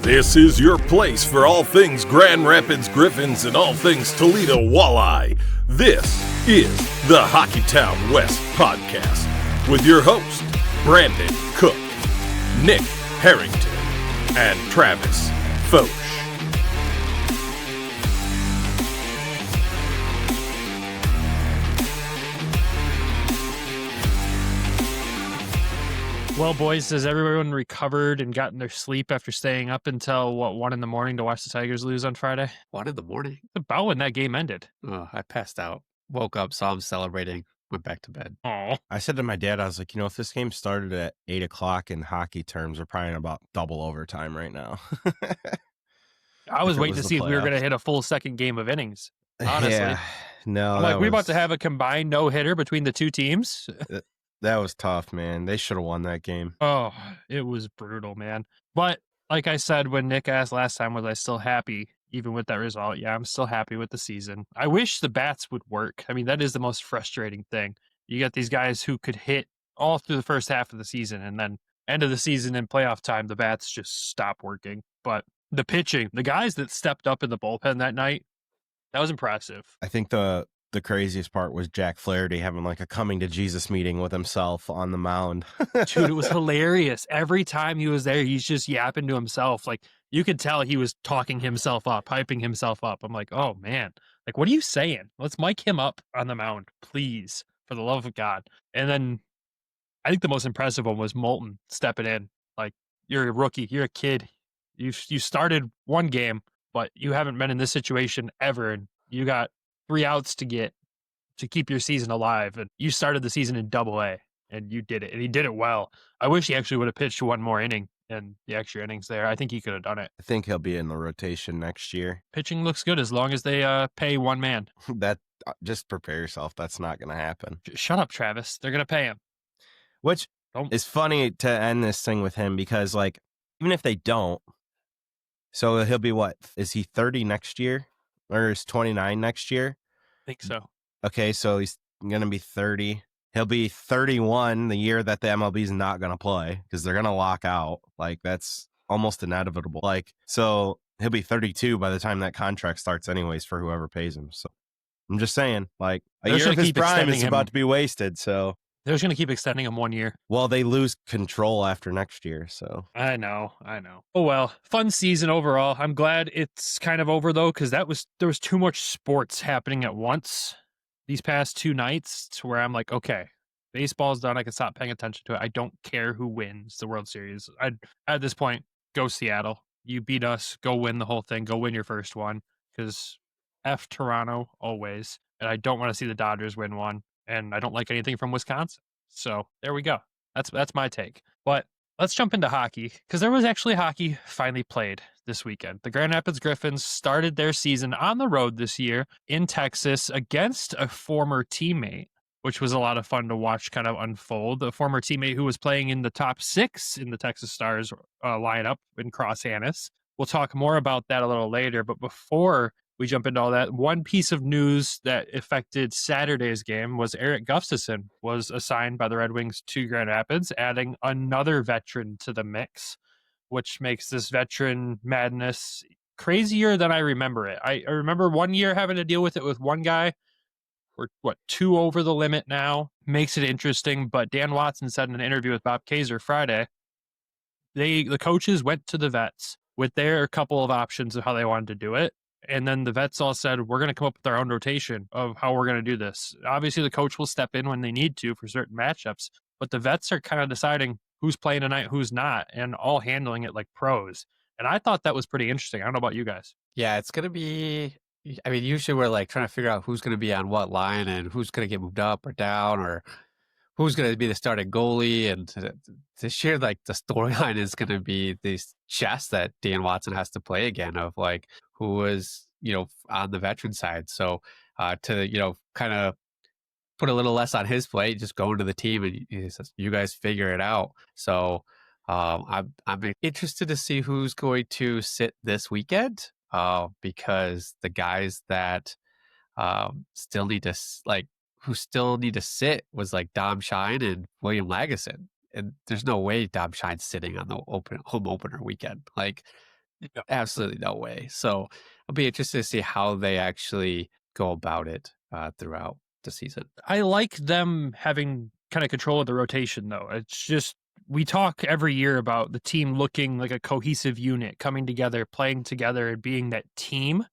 This is your place for all things Grand Rapids Griffins and all things Toledo Walleye. This is the Hockeytown West podcast with your host, Brandon Cook, Nick Harrington, and Travis Foch. Well, boys, has everyone recovered and gotten their sleep after staying up until, 1 in the morning to watch the Tigers lose on Friday? 1 in the morning? About when that game ended. Oh, I passed out. Woke up, saw them celebrating, went back to bed. Oh, I said to my dad, I was like, if this game started at 8 o'clock in hockey terms, we're probably in about double overtime right now. I was waiting to the see if we were going to playoffs. hit a full second game of innings. Honestly. Yeah, no. I'm like, we're about to have a combined no-hitter between the two teams. That was tough, man. They should have won that game. Oh, it was brutal, man. But like I said, when Nick asked last time, was I still happy even with that result? Yeah, I'm still happy with the season. I wish the bats would work. I mean, that is the most frustrating thing. You got these guys who could hit all through the first half of the season, and then end of the season and playoff time, the bats just stop working. But the pitching, the guys that stepped up in the bullpen that night, that was impressive. I think the craziest part was Jack Flaherty having like a coming to Jesus meeting with himself on the mound. Dude, it was hilarious. Every time he was there, he's just yapping to himself. Like, you could tell he was talking himself up, hyping himself up. I'm like, oh, man. Like, what are you saying? Let's mic him up on the mound, please, for the love of God. And then I think the most impressive one was Moulton stepping in. Like, you're a rookie. You're a kid. You started one game, but you haven't been in this situation ever. And you got 3 outs to get to keep your season alive. And you started the season in Double-A, and you did it. And he did it well. I wish he actually would have pitched one more inning and the extra innings there. I think he could have done it. I think he'll be in the rotation next year. Pitching looks good as long as they pay one man. That just prepare yourself. That's not going to happen. Shut up, Travis. They're going to pay him. Which Don't. is funny to end this thing with him because, like, even if they don't, so he'll be what? Is he 30 next year? Or is 29 next year? I think so. Okay, so he's going to be 30. He'll be 31 the year that the MLB is not going to play because they're going to lock out. Like, that's almost inevitable. Like, so he'll be 32 by the time that contract starts anyways for whoever pays him. So I'm just saying, like, a They're year gonna of his keep prime extending is him. about to be wasted. So, They're just going to keep extending him 1 year. well, they lose control after next year. So I know. Oh, well, fun season overall. I'm glad it's kind of over, though, because there was too much sports happening at once these past 2 nights to where I'm like, okay, baseball's done. I can stop paying attention to it. I don't care who wins the World Series. At this point, go Seattle. You beat us. Go win the whole thing. Go win your first one because F Toronto always. And I don't want to see the Dodgers win one. And I don't like anything from Wisconsin. So there we go. That's my take. But let's jump into hockey because there was actually hockey finally played this weekend. The Grand Rapids Griffins started their season on the road this year in Texas against a former teammate, which was a lot of fun to watch kind of unfold. A former teammate who was playing in the top 6 in the Texas Stars lineup in Cross Annis. We'll talk more about that a little later. But before we jump into all that, one piece of news that affected Saturday's game was Eric Gustafsson was assigned by the Red Wings to Grand Rapids, adding another veteran to the mix, which makes this veteran madness crazier than I remember it. I remember 1 year having to deal with it with one guy. We're 2 over the limit now. Makes it interesting, but Dan Watson said in an interview with Bob Kaiser Friday, the coaches went to the vets with their couple of options of how they wanted to do it. And then the vets all said, we're going to come up with our own rotation of how we're going to do this. Obviously, the coach will step in when they need to for certain matchups, but the vets are kind of deciding who's playing tonight, who's not, and all handling it like pros. And I thought that was pretty interesting. I don't know about you guys. Yeah, it's going to be, I mean, usually we're like trying to figure out who's going to be on what line and who's going to get moved up or down or who's going to be the starting goalie. And this year, like, the storyline is going to be this chess that Dan Watson has to play again of like who was, on the veteran side. So to, kind of put a little less on his plate, just go into the team and he says, you guys figure it out. So I'm interested to see who's going to sit this weekend because the guys that still need to sit was like Dom Shine and William Lagesson. And there's no way Dom Shine's sitting on the home opener weekend. Like, Absolutely no way. So I'll be interested to see how they actually go about it throughout the season. I like them having kind of control of the rotation, though. It's just we talk every year about the team looking like a cohesive unit, coming together, playing together, and being that team.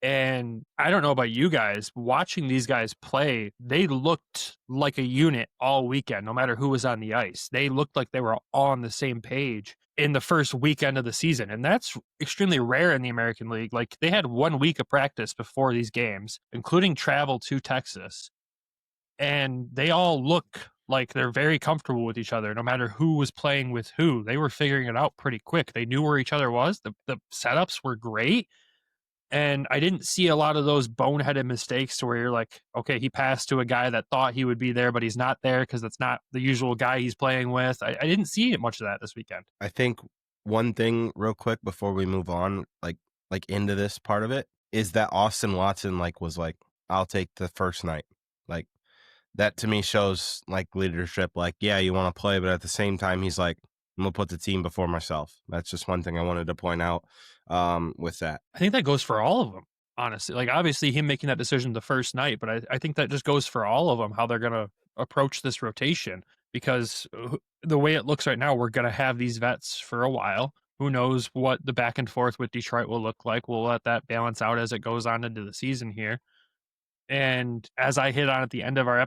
And I don't know about you guys, watching these guys play, they looked like a unit all weekend, no matter who was on the ice. They looked like they were all on the same page in the first weekend of the season. And that's extremely rare in the American League. Like they had 1 week of practice before these games, including travel to Texas. And they all look like they're very comfortable with each other, no matter who was playing with who. They were figuring it out pretty quick. They knew where each other was. The setups were great. And I didn't see a lot of those boneheaded mistakes to where you're like, okay, he passed to a guy that thought he would be there, but he's not there because that's not the usual guy he's playing with. I didn't see much of that this weekend. I think one thing real quick before we move on, like into this part of it, is that Austin Watson was like, I'll take the first night. Like that to me shows like leadership. Like, yeah, you want to play, but at the same time, he's like, I'm gonna put the team before myself. That's just one thing I wanted to point out with that. I think that goes for all of them, honestly. Like obviously him making that decision the first night, but I think that just goes for all of them, how they're going to approach this rotation, because the way it looks right now, we're going to have these vets for a while. Who knows what the back and forth with Detroit will look like. We'll let that balance out as it goes on into the season here. And as I hit on at the end of our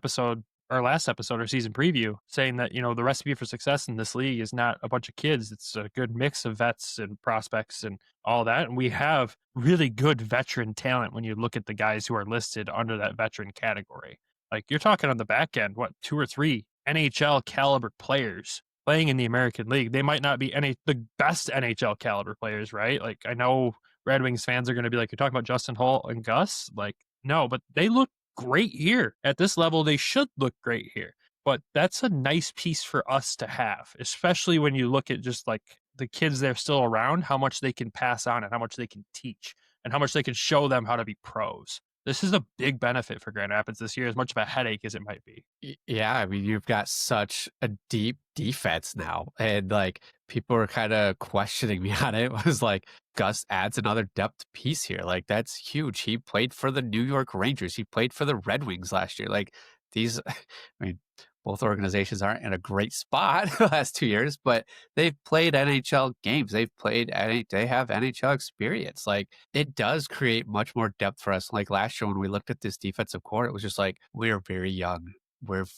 last episode or season preview, saying that, the recipe for success in this league is not a bunch of kids. It's a good mix of vets and prospects and all that. And we have really good veteran talent when you look at the guys who are listed under that veteran category. Like you're talking on the back end, 2 or 3 NHL caliber players playing in the American League. They might not be the best NHL caliber players, right? Like I know Red Wings fans are going to be like, you're talking about Justin Holl and Gus? Like, no, but they look great here. At this level, they should look great here. But that's a nice piece for us to have, especially when you look at just like the kids that are still around, how much they can pass on and how much they can teach and how much they can show them how to be pros. This is a big benefit for Grand Rapids this year, as much of a headache as it might be. Yeah, I mean, you've got such a deep defense now. And like people are kind of questioning me on it. It was like, Gus adds another depth piece here. Like that's huge. He played for the New York Rangers. He played for the Red Wings last year. Like these, I mean, both organizations aren't in a great spot the last 2 years, but they've played NHL games. They have NHL experience. Like it does create much more depth for us. Like last year when we looked at this defensive core, it was just like, we're very young.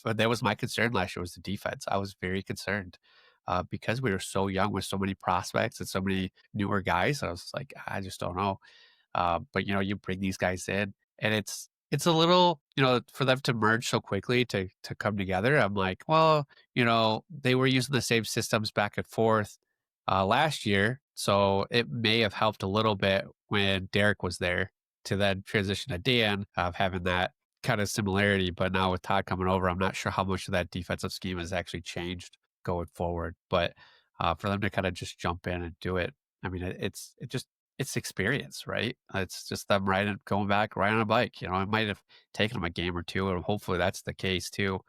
That was my concern last year, was the defense. I was very concerned because we were so young with so many prospects and so many newer guys. I was like, I just don't know. But you bring these guys in and it's a little, for them to merge so quickly to come together. I'm like, well, they were using the same systems back and forth last year. So it may have helped a little bit when Derek was there to then transition to Dan of having that kind of similarity. But now with Todd coming over, I'm not sure how much of that defensive scheme has actually changed going forward. But for them to kind of just jump in and do it, I mean, it's experience, right? It's just them going back, riding on a bike. It might have taken them a game or two, and hopefully that's the case too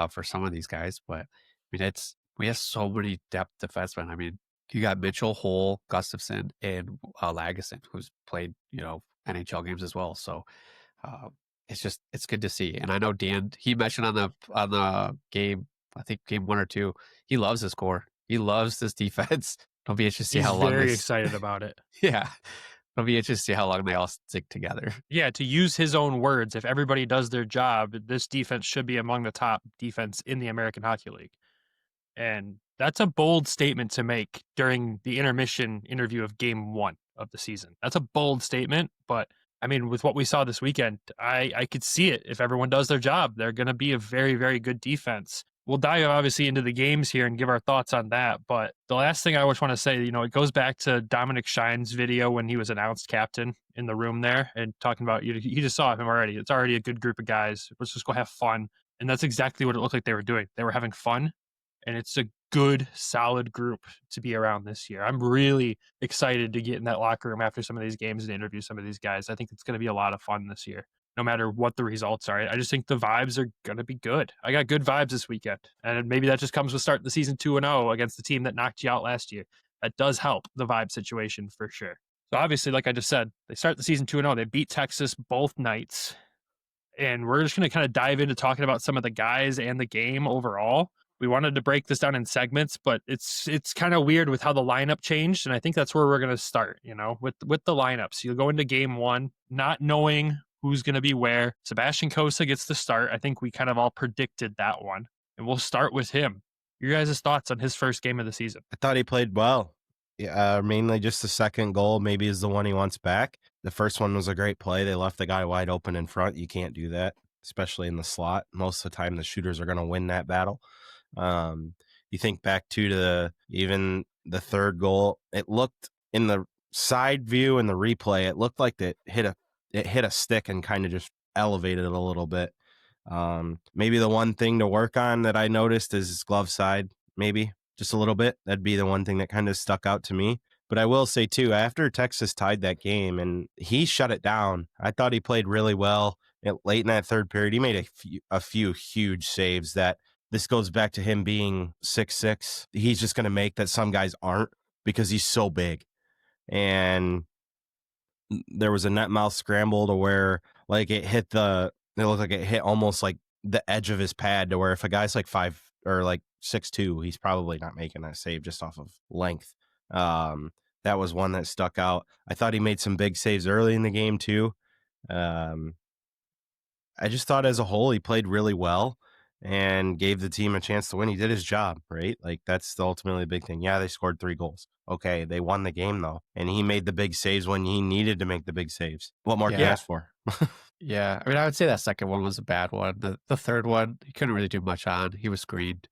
for some of these guys. But I mean, we have so many depth defensemen. I mean, you got Mitchell, Holl, Gustafson, and Lagesson, who's played NHL games as well. So it's good to see. And I know Dan, he mentioned on the game, I think game 1 or 2, he loves his core. He loves this defense. It'll be interesting to see how long. He's very excited about it. Yeah. It'll be interesting to see how long they all stick together. Yeah, to use his own words, if everybody does their job, this defense should be among the top defense in the American Hockey League. And that's a bold statement to make during the intermission interview of game 1 of the season. That's a bold statement, but I mean, with what we saw this weekend, I could see it. If everyone does their job, they're going to be a very, very good defense. We'll dive obviously into the games here and give our thoughts on that. But the last thing I always want to say, it goes back to Dominic Shine's video when he was announced captain in the room there and talking about, you just saw him already. It's already a good group of guys. Let's just go have fun. And that's exactly what it looked like they were doing. They were having fun. And it's a good, solid group to be around this year. I'm really excited to get in that locker room after some of these games and interview some of these guys. I think it's going to be a lot of fun this year, no matter what the results are. I just think the vibes are going to be good. I got good vibes this weekend. And maybe that just comes with starting the season 2-0 against the team that knocked you out last year. that does help the vibe situation for sure. So obviously, like I just said, they start the season 2-0. They beat Texas both nights. And we're just going to kind of dive into talking about some of the guys and the game overall. We wanted to break this down in segments, but it's kind of weird with how the lineup changed, and I think that's where we're going to start, with the lineups. You'll go into game 1 not knowing who's going to be where. Sebastian Cossa gets the start. I think we kind of all predicted that one, and we'll start with him. Your guys' thoughts on his first game of the season? I thought he played well. Mainly just the second goal maybe is the one he wants back. The first one was a great play. They left the guy wide open in front. You can't do that, especially in the slot. Most of the time, the shooters are going to win that battle. You think back to even the third goal. It looked in the side view and the replay. It looked like it hit a stick and kind of just elevated it a little bit. Maybe the one thing to work on that I noticed is his glove side. Maybe just a little bit. That'd be the one thing that kind of stuck out to me. But I will say too, after Texas tied that game and he shut it down, I thought he played really well. Late in that third period, he made a few huge saves that. This goes back to him being 6'6". He's just going to make that some guys aren't because he's so big. And there was a net mouth scramble to where like it looked like it hit almost like the edge of his pad to where if a guy's like 5 or like 6'2", he's probably not making that save just off of length. That was one that stuck out. I thought he made some big saves early in the game too. I just thought as a whole, he played really well and gave the team a chance to win. He did his job, right? Like that's the ultimately big thing. Yeah, they scored 3 goals. Okay, they won the game though. And he made the big saves when he needed to make the big saves. What more can you ask for? Yeah, I mean, I would say that second one was a bad one. The third one, he couldn't really do much on. He was screened.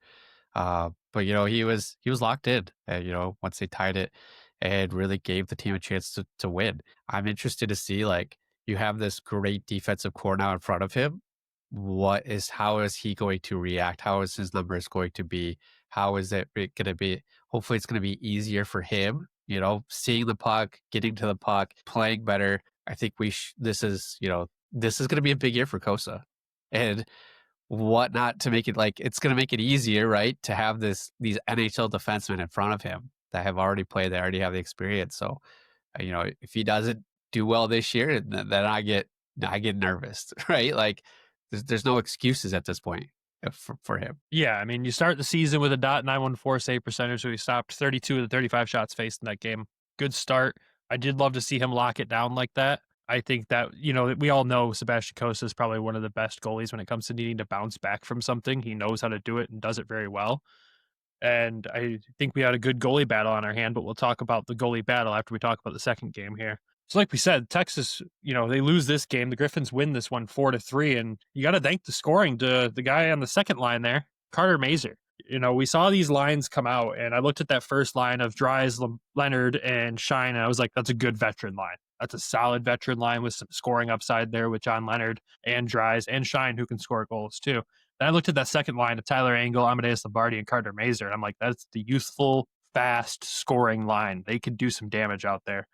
But, he was locked in, once they tied it and really gave the team a chance to win. I'm interested to see, like, you have this great defensive core now in front of him. How is he going to react? How is his numbers going to be? How is it going to be? Hopefully it's going to be easier for him, seeing the puck, getting to the puck, playing better. I think this is going to be a big year for Cossa and whatnot to make it it's going to make it easier, right? To have these NHL defensemen in front of him that have already played, that already have the experience. So, if he doesn't do well this year, then I get nervous, right? Like, there's no excuses at this point for him. Yeah, I mean, you start the season with a .914 save percentage, so he stopped 32 of the 35 shots faced in that game. Good start. I did love to see him lock it down like that. I think that, we all know Sebastian Cossa is probably one of the best goalies when it comes to needing to bounce back from something. He knows how to do it and does it very well. And I think we had a good goalie battle on our hand, but we'll talk about the goalie battle after we talk about the second game here. So like we said, Texas, they lose this game. The Griffins win this one 4-3, and you got to thank the scoring to the guy on the second line there, Carter Mazur. We saw these lines come out, and I looked at that first line of Dries, Leonard, and Shine, and I was like, that's a good veteran line. That's a solid veteran line with some scoring upside there with John Leonard and Dries and Shine, who can score goals too. Then I looked at that second line of Tyler Angle, Amadeus Lombardi, and Carter Mazur, and I'm like, that's the youthful, fast scoring line. They could do some damage out there.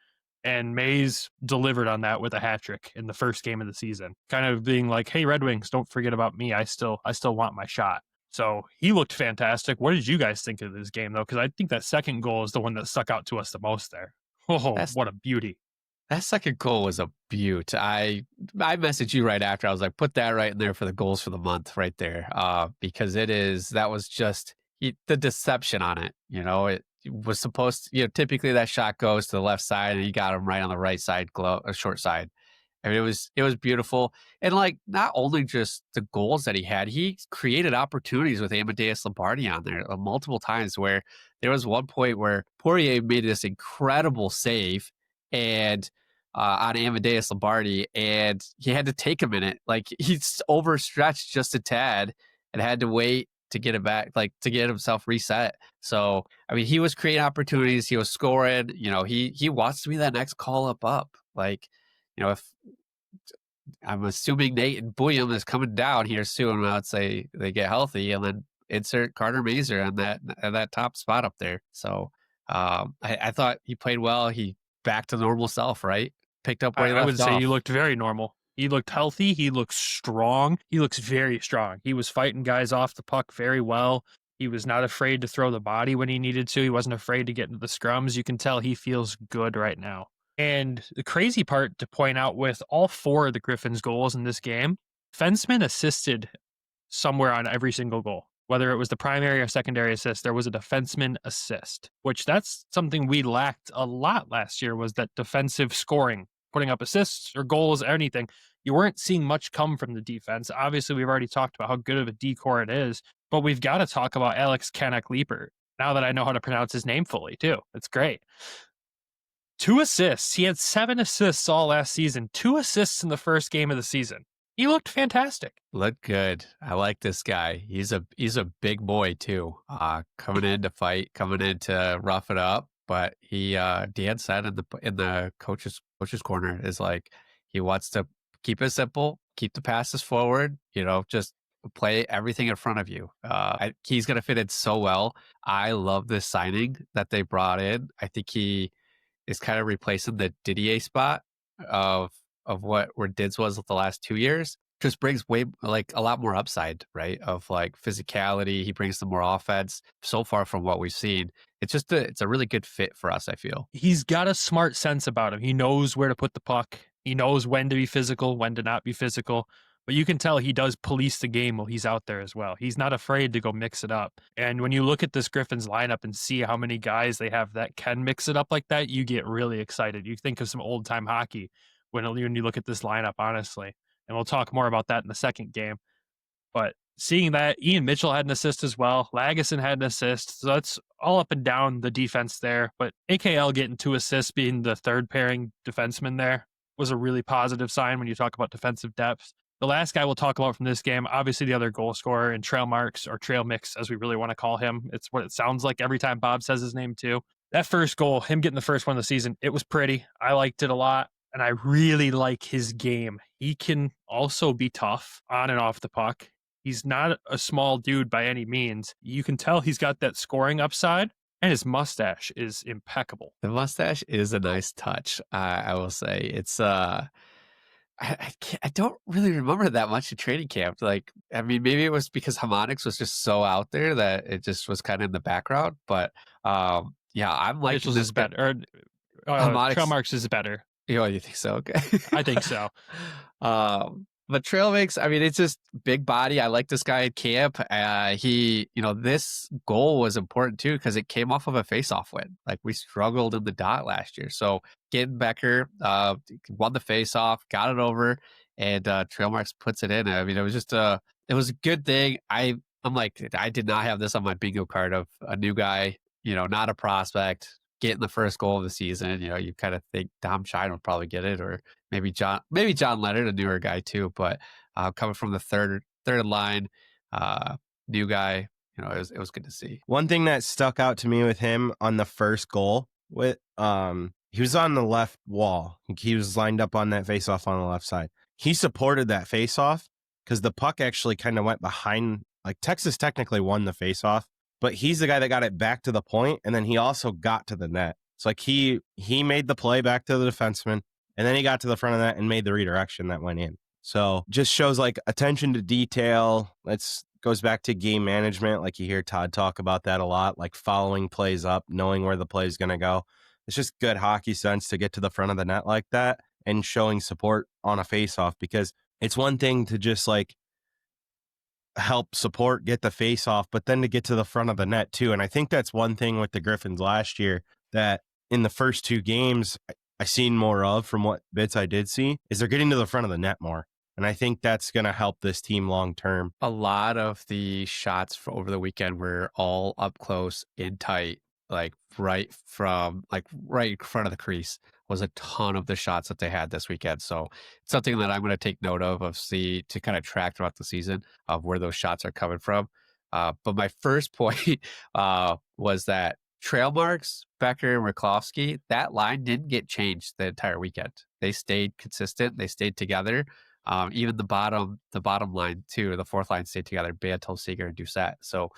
And Mays delivered on that with a hat trick in the first game of the season, kind of being like, hey, Red Wings, don't forget about me. I still want my shot. So he looked fantastic. What did you guys think of this game, though? Because I think that second goal is the one that stuck out to us the most there. Oh, what a beauty. That second goal was a beaut. I messaged you right after. I was like, put that right in there for the goals for the month right there. Because that was just the deception on it. It was supposed to, typically that shot goes to the left side and he got him right on the right side, short side. I mean, it was beautiful. And not only just the goals that he created opportunities with Amadeus Lombardi on there multiple times, where there was one point where Poirier made this incredible save and on Amadeus Lombardi, and he had to take a minute. He's overstretched just a tad and had to wait to get it back, to get himself reset. So, I mean, he was creating opportunities. He was scoring. He wants to be that next call up. If I'm assuming Nate and Bouillon is coming down here soon, I would say they get healthy, and then insert Carter Mazur on that top spot up there. So I thought he played well. He back to normal self, right? Picked up where he left off. I would say he looked very normal. He looked healthy. He looked strong. He looks very strong. He was fighting guys off the puck very well. He was not afraid to throw the body when he needed to. He wasn't afraid to get into the scrums. You can tell he feels good right now. And the crazy part to point out with all 4 of the Griffins' goals in this game, defensemen assisted somewhere on every single goal. Whether it was the primary or secondary assist, there was a defenseman assist, which that's something we lacked a lot last year, was that defensive scoring, putting up assists or goals or anything. You weren't seeing much come from the defense. Obviously, we've already talked about how good of a decor it is, but we've got to talk about Alex Kanak-Leeper now that I know how to pronounce his name fully, too. It's great. 2 assists. He had 7 assists all last season. 2 assists in the first game of the season. He looked fantastic. Looked good. I like this guy. He's a big boy too. Coming in to fight, coming in to rough it up. But he Dan said in the coach's corner is like he wants to keep it simple, keep the passes forward. Just play everything in front of you. He's gonna fit in so well. I love this signing that they brought in. I think he is kind of replacing the Didier spot of where Dids was the last 2 years. Just brings way a lot more upside, right? Of physicality. He brings some more offense. So far from what we've seen, it's a really good fit for us, I feel. He's got a smart sense about him. He knows where to put the puck. He knows when to be physical, when to not be physical. But you can tell he does police the game while he's out there as well. He's not afraid to go mix it up. And when you look at this Griffins lineup and see how many guys they have that can mix it up like that, you get really excited. You think of some old time hockey when you look at this lineup, honestly. And we'll talk more about that in the second game. But seeing that, Ian Mitchell had an assist as well. Lagesson had an assist. So that's all up and down the defense there. But AKL getting 2 assists, being the third pairing defenseman there, was a really positive sign when you talk about defensive depth. The last guy we'll talk about from this game, obviously the other goal scorer, and Trail Marks, or Trail Mix, as we really want to call him. It's what it sounds like every time Bob says his name too. That first goal, him getting the first one of the season, it was pretty. I liked it a lot. And I really like his game. He can also be tough on and off the puck. He's not a small dude by any means. You can tell he's got that scoring upside, and his mustache is impeccable. The mustache is a nice touch, I will say. It's I don't really remember that much in training camp. Maybe it was because Harmonics was just so out there that it just was kind of in the background. But yeah, I'm like Mitchell's is better. Trail Marks is better. You think so? Okay. I think so. But Trail Mix, it's just big body. I like this guy at camp. This goal was important too because it came off of a face-off win. We struggled in the dot last year. So getting Becker won the face-off, got it over, and Trail Marks puts it in. It was just it was a good thing. I'm like, I did not have this on my bingo card of a new guy, not a prospect, getting the first goal of the season. You kind of think Dom Shine will probably get it, or maybe John Leonard, a newer guy too. But coming from the third line, new guy, it was good to see. One thing that stuck out to me with him on the first goal, he was on the left wall. He was lined up on that faceoff on the left side. He supported that faceoff because the puck actually kind of went behind. Texas technically won the faceoff, but he's the guy that got it back to the point, and then he also got to the net. It's he made the play back to the defenseman, and then he got to the front of that and made the redirection that went in. So just shows attention to detail. Goes back to game management. You hear Todd talk about that a lot, following plays up, knowing where the play is going to go. It's just good hockey sense to get to the front of the net like that and showing support on a faceoff, because it's one thing to just help support, get the face off, but then to get to the front of the net too. And I think that's one thing with the Griffins last year that in the first 2 games I seen more of, from what bits I did see, is they're getting to the front of the net more. And I think that's going to help this team long term. A lot of the shots over the weekend were all up close, in tight, right in front of the crease was a ton of the shots that they had this weekend. So it's something that I'm going to take note of to kind of track throughout the season of where those shots are coming from. But my first point was that Trail Marks, Becker, and Raklovsky, that line didn't get changed the entire weekend. They stayed consistent. They stayed together. Even the bottom line too, the fourth line stayed together, Bantel, Seeger, and Doucette. So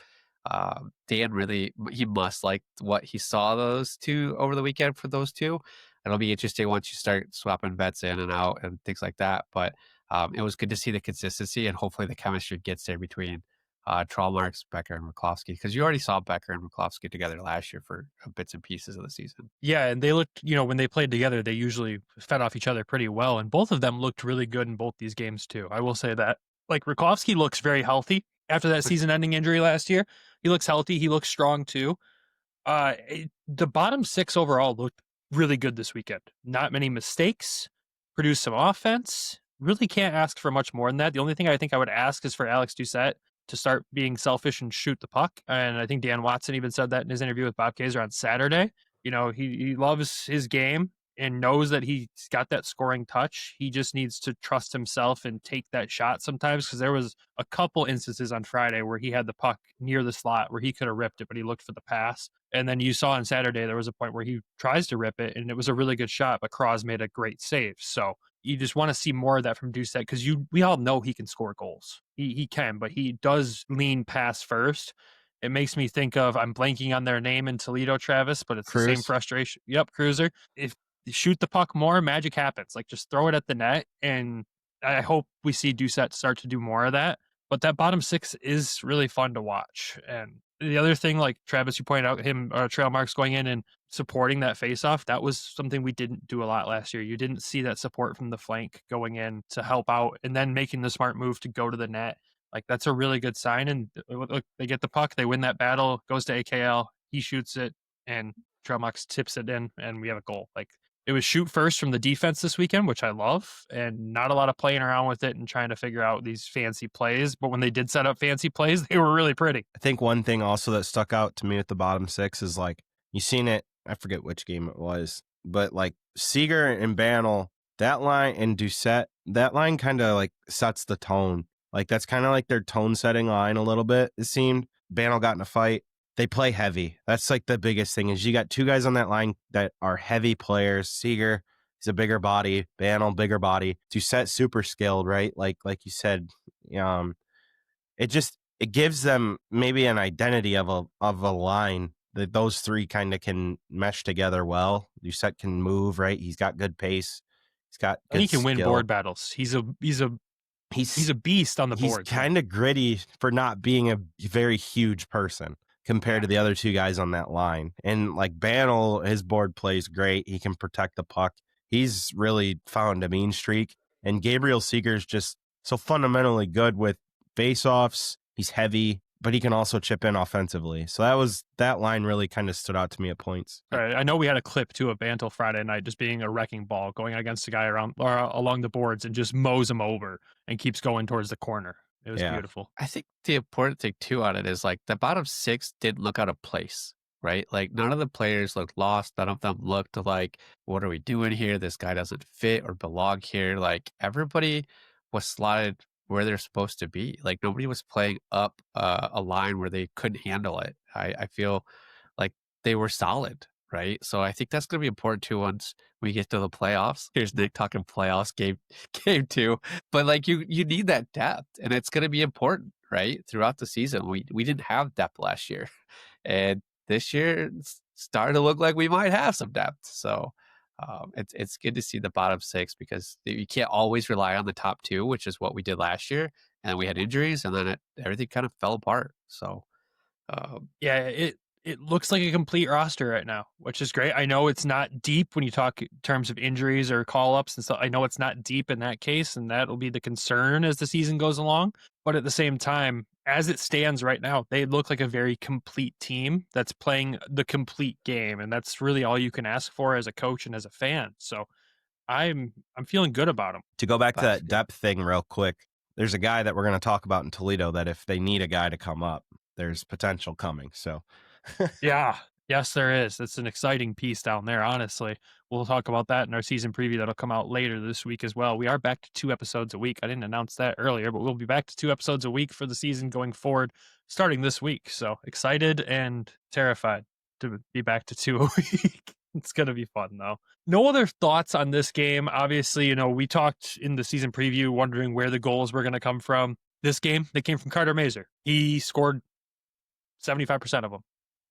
Dan he must like what he saw those two over the weekend for those two. It'll be interesting once you start swapping vets in and out and things like that. But it was good to see the consistency, and hopefully the chemistry gets there between Trollmarks, Becker, and Ruklovsky, because you already saw Becker and Ruklovsky together last year for bits and pieces of the season. Yeah, and they looked, when they played together, they usually fed off each other pretty well, and both of them looked really good in both these games too. I will say that. Like, Ruklovsky looks very healthy after that season-ending injury last year. He looks healthy. He looks strong too. The bottom six overall looked really good this weekend. Not many mistakes, produced some offense. Really can't ask for much more than that. The only thing I think I would ask is for Alex Doucette to start being selfish and shoot the puck. And I think Dan Watson even said that in his interview with Bob Kaiser on Saturday. He loves his game and knows that he's got that scoring touch. He just needs to trust himself and take that shot sometimes, because there was a couple instances on Friday where he had the puck near the slot where he could have ripped it, but he looked for the pass. And then you saw on Saturday, there was a point where he tries to rip it, and it was a really good shot, but Kras made a great save. So you just want to see more of that from Doucette, because we all know he can score goals. He can, but he does lean pass first. It makes me think of, I'm blanking on their name in Toledo, Travis, but it's Cruz. the same frustration. Yep, Cruiser. If you shoot the puck more, magic happens. Like, just throw it at the net, and I hope we see Doucette start to do more of that. But that bottom six is really fun to watch. And the other thing, like Travis, you pointed out, Trail Marks going in and supporting that faceoff, that was something we didn't do a lot last year. You didn't see that support from the flank going in to help out and then making the smart move to go to the net. Like, that's a really good sign. And look, they get the puck, they win that battle, goes to AKL, he shoots it, and Trail Marks tips it in, and we have a goal. Like, it was shoot first from the defense this weekend, which I love, and not a lot of playing around with it and trying to figure out these fancy plays. But when they did set up fancy plays, they were really pretty. I think one thing also that stuck out to me with the bottom six is, like, you seen it, I forget which game it was, but like Seager and Banel, that line, and Doucette, that line kind of like sets the tone. Like, that's kind of like their tone setting line a little bit, it seemed. Banel got in a fight. They play heavy. That's like the biggest thing, is you got two guys on that line that are heavy players. Seager, he's a bigger body. Banel, bigger body. Doucette, super skilled, right? Like you said, it gives them maybe an identity of a line that those three kind of can mesh together well. Doucette can move, right? He's got good pace. He's got good and he can win skill. board battles. He's a beast on the board. He's kind of gritty for not being a very huge person compared to the other two guys on that line. And like Banel, his board plays great. He can protect the puck. He's really found a mean streak. And Gabriel Seeger's just so fundamentally good with face-offs. He's heavy, but he can also chip in offensively. So that line really kind of stood out to me at points. All right. I know we had a clip too of Bantel Friday night just being a wrecking ball, going against a guy along the boards and just mows him over and keeps going towards the corner. It was beautiful. I think the important thing too on it is, like, the bottom six didn't look out of place, right? Like, none of the players looked lost. None of them looked like, what are we doing here? This guy doesn't fit or belong here. Like, everybody was slotted where they're supposed to be. Like, nobody was playing up a line where they couldn't handle it. I feel like they were solid, right? So I think that's going to be important too once we get to the playoffs. Here's Nick talking playoffs, game 2. But like, you need that depth, and it's going to be important, right? Throughout the season, we didn't have depth last year, and this year it's starting to look like we might have some depth. So it's good to see the bottom six, because you can't always rely on the top two, which is what we did last year. And we had injuries, and then everything kind of fell apart. So it looks like a complete roster right now, which is great. I know it's not deep when you talk in terms of injuries or call-ups and stuff. I know it's not deep in that case, and that'll be the concern as the season goes along. But at the same time, as it stands right now, they look like a very complete team that's playing the complete game, and that's really all you can ask for as a coach and as a fan. So I'm feeling good about them. To go back to that depth thing real quick, there's a guy that we're going to talk about in Toledo that if they need a guy to come up, there's potential coming. So yeah. Yes, there is. It's an exciting piece down there, honestly. We'll talk about that in our season preview that'll come out later this week as well. We are back to 2 episodes a week. I didn't announce that earlier, but we'll be back to 2 episodes a week for the season going forward, starting this week. So excited and terrified to be back to 2 a week. It's going to be fun, though. No other thoughts on this game. Obviously, we talked in the season preview wondering where the goals were going to come from. This game, they came from Carter Mazur. He scored 75% of them.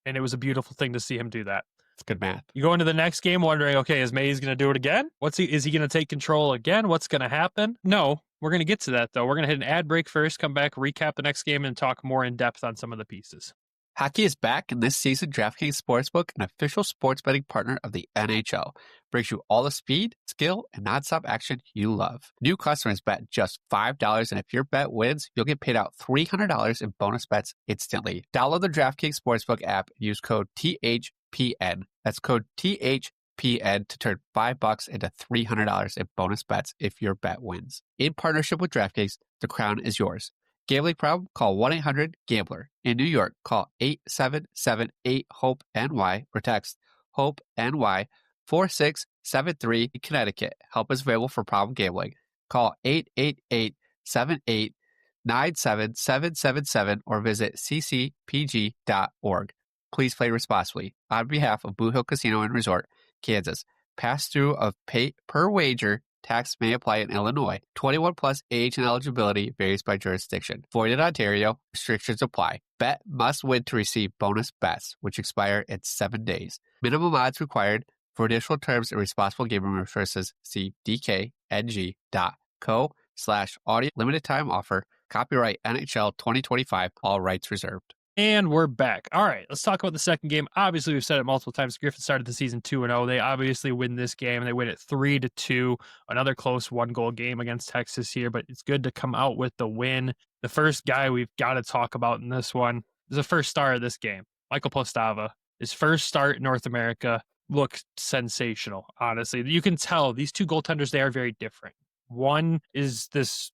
And it was a beautiful thing to see him do that. It's good math. You go into the next game wondering, okay, is Mays going to do it again? Is he going to take control again? What's going to happen? No, We're going to get to that, though. We're going to hit an ad break first, come back, recap the next game, and talk more in depth on some of the pieces. Hockey is back, and this season, DraftKings Sportsbook, an official sports betting partner of the NHL, brings you all the speed, skill, and nonstop action you love. New customers bet just $5, and if your bet wins, you'll get paid out $300 in bonus bets instantly. Download the DraftKings Sportsbook app and use code THPN. That's code THPN to turn $5 into $300 in bonus bets if your bet wins. In partnership with DraftKings, the crown is yours. Gambling problem? Call 1-800-GAMBLER. In New York, call 877-8-HOPE-NY or text HOPE-NY 4673. In Connecticut, help is available for problem gambling. Call 888-78-97777 or visit ccpg.org. Please play responsibly. On behalf of Blue Hill Casino and Resort, Kansas, pass-through of pay per wager tax may apply in Illinois. 21 plus age and eligibility varies by jurisdiction. Void in Ontario. Restrictions apply. Bet must win to receive bonus bets, which expire in 7 days. Minimum odds required. For additional terms and responsible gaming resources, see dkng.co/audio. Limited time offer. Copyright NHL 2025. All rights reserved. And we're back. All right, let's talk about the second game. Obviously, we've said it multiple times. The Griffins started the season 2-0. They obviously win this game. They win it 3-2. Another close one-goal game against Texas here, but it's good to come out with the win. The first guy we've got to talk about in this one is the first star of this game, Michael Postava. His first start in North America looked sensational, honestly. You can tell these two goaltenders, they are very different. One is this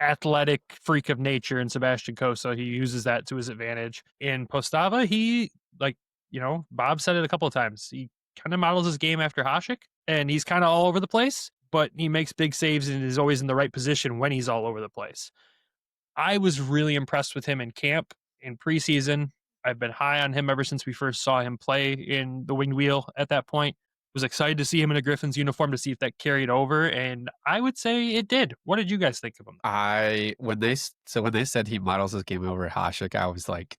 athletic freak of nature in Sebastian Cossa. He uses that to his advantage. In Postava, he, Bob said it a couple of times. He kind of models his game after Hasek, and he's kind of all over the place, but he makes big saves and is always in the right position when he's all over the place. I was really impressed with him in camp, in preseason. I've been high on him ever since we first saw him play in the winged wheel at that point. Was excited to see him in a Griffins uniform to see if that carried over, and I would say it did. What did you guys think of him? When they said he models his game over Hasek, I was like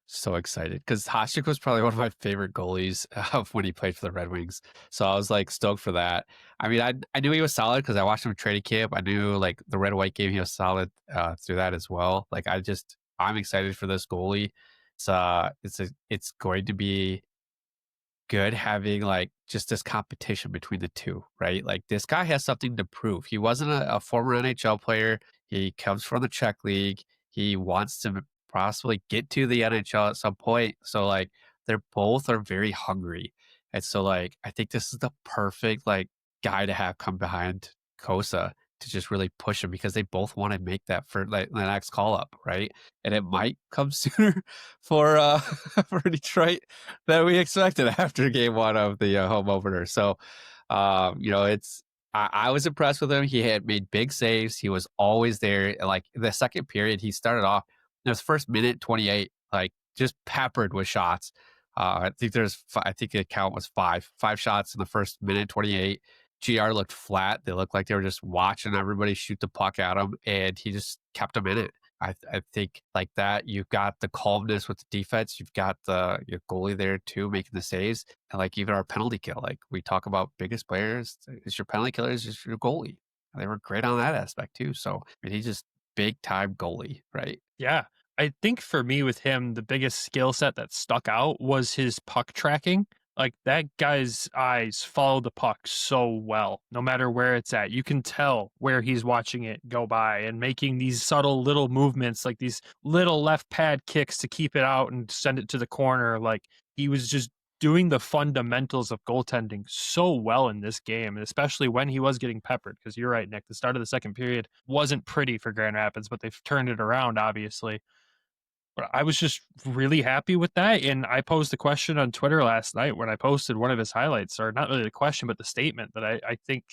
so excited because Hasek was probably one of my favorite goalies when he played for the Red Wings. So I was like stoked for that. I mean, I knew he was solid because I watched him in training camp. I knew like the red white game he was solid through that as well. Like I'm excited for this goalie. It's going to be good having like just this competition between the two, right? Like this guy has something to prove. He wasn't a former NHL player. He comes from the Czech league. He wants to possibly get to the NHL at some point. So like they're both are very hungry. And so like I think this is the perfect like guy to have come behind Cossa to just really push him because they both want to make that for like the next call up, right? And it might come sooner for Detroit than we expected after game one of the home opener. So, I was impressed with him. He had made big saves. He was always there. Like the second period, he started off in his first minute 28, like just peppered with shots. I think the count was five shots in the first minute 28. GR looked flat. They looked like they were just watching everybody shoot the puck at him, and he just kept them in it. I think like that, you've got the calmness with the defense. You've got your goalie there too, making the saves. And like even our penalty kill, like we talk about biggest players, is your penalty killer, is just your goalie. They were great on that aspect too. So I mean, he's just big time goalie, right? Yeah. I think for me with him, the biggest skill set that stuck out was his puck tracking. Like that guy's eyes follow the puck so well, no matter where it's at. You can tell where he's watching it go by and making these subtle little movements, like these little left pad kicks to keep it out and send it to the corner. Like he was just doing the fundamentals of goaltending so well in this game, and especially when he was getting peppered. Because you're right, Nick, the start of the second period wasn't pretty for Grand Rapids, but they've turned it around, obviously. But I was just really happy with that. And I posed the question on Twitter last night when I posted one of his highlights, or not really the question, but the statement that I think,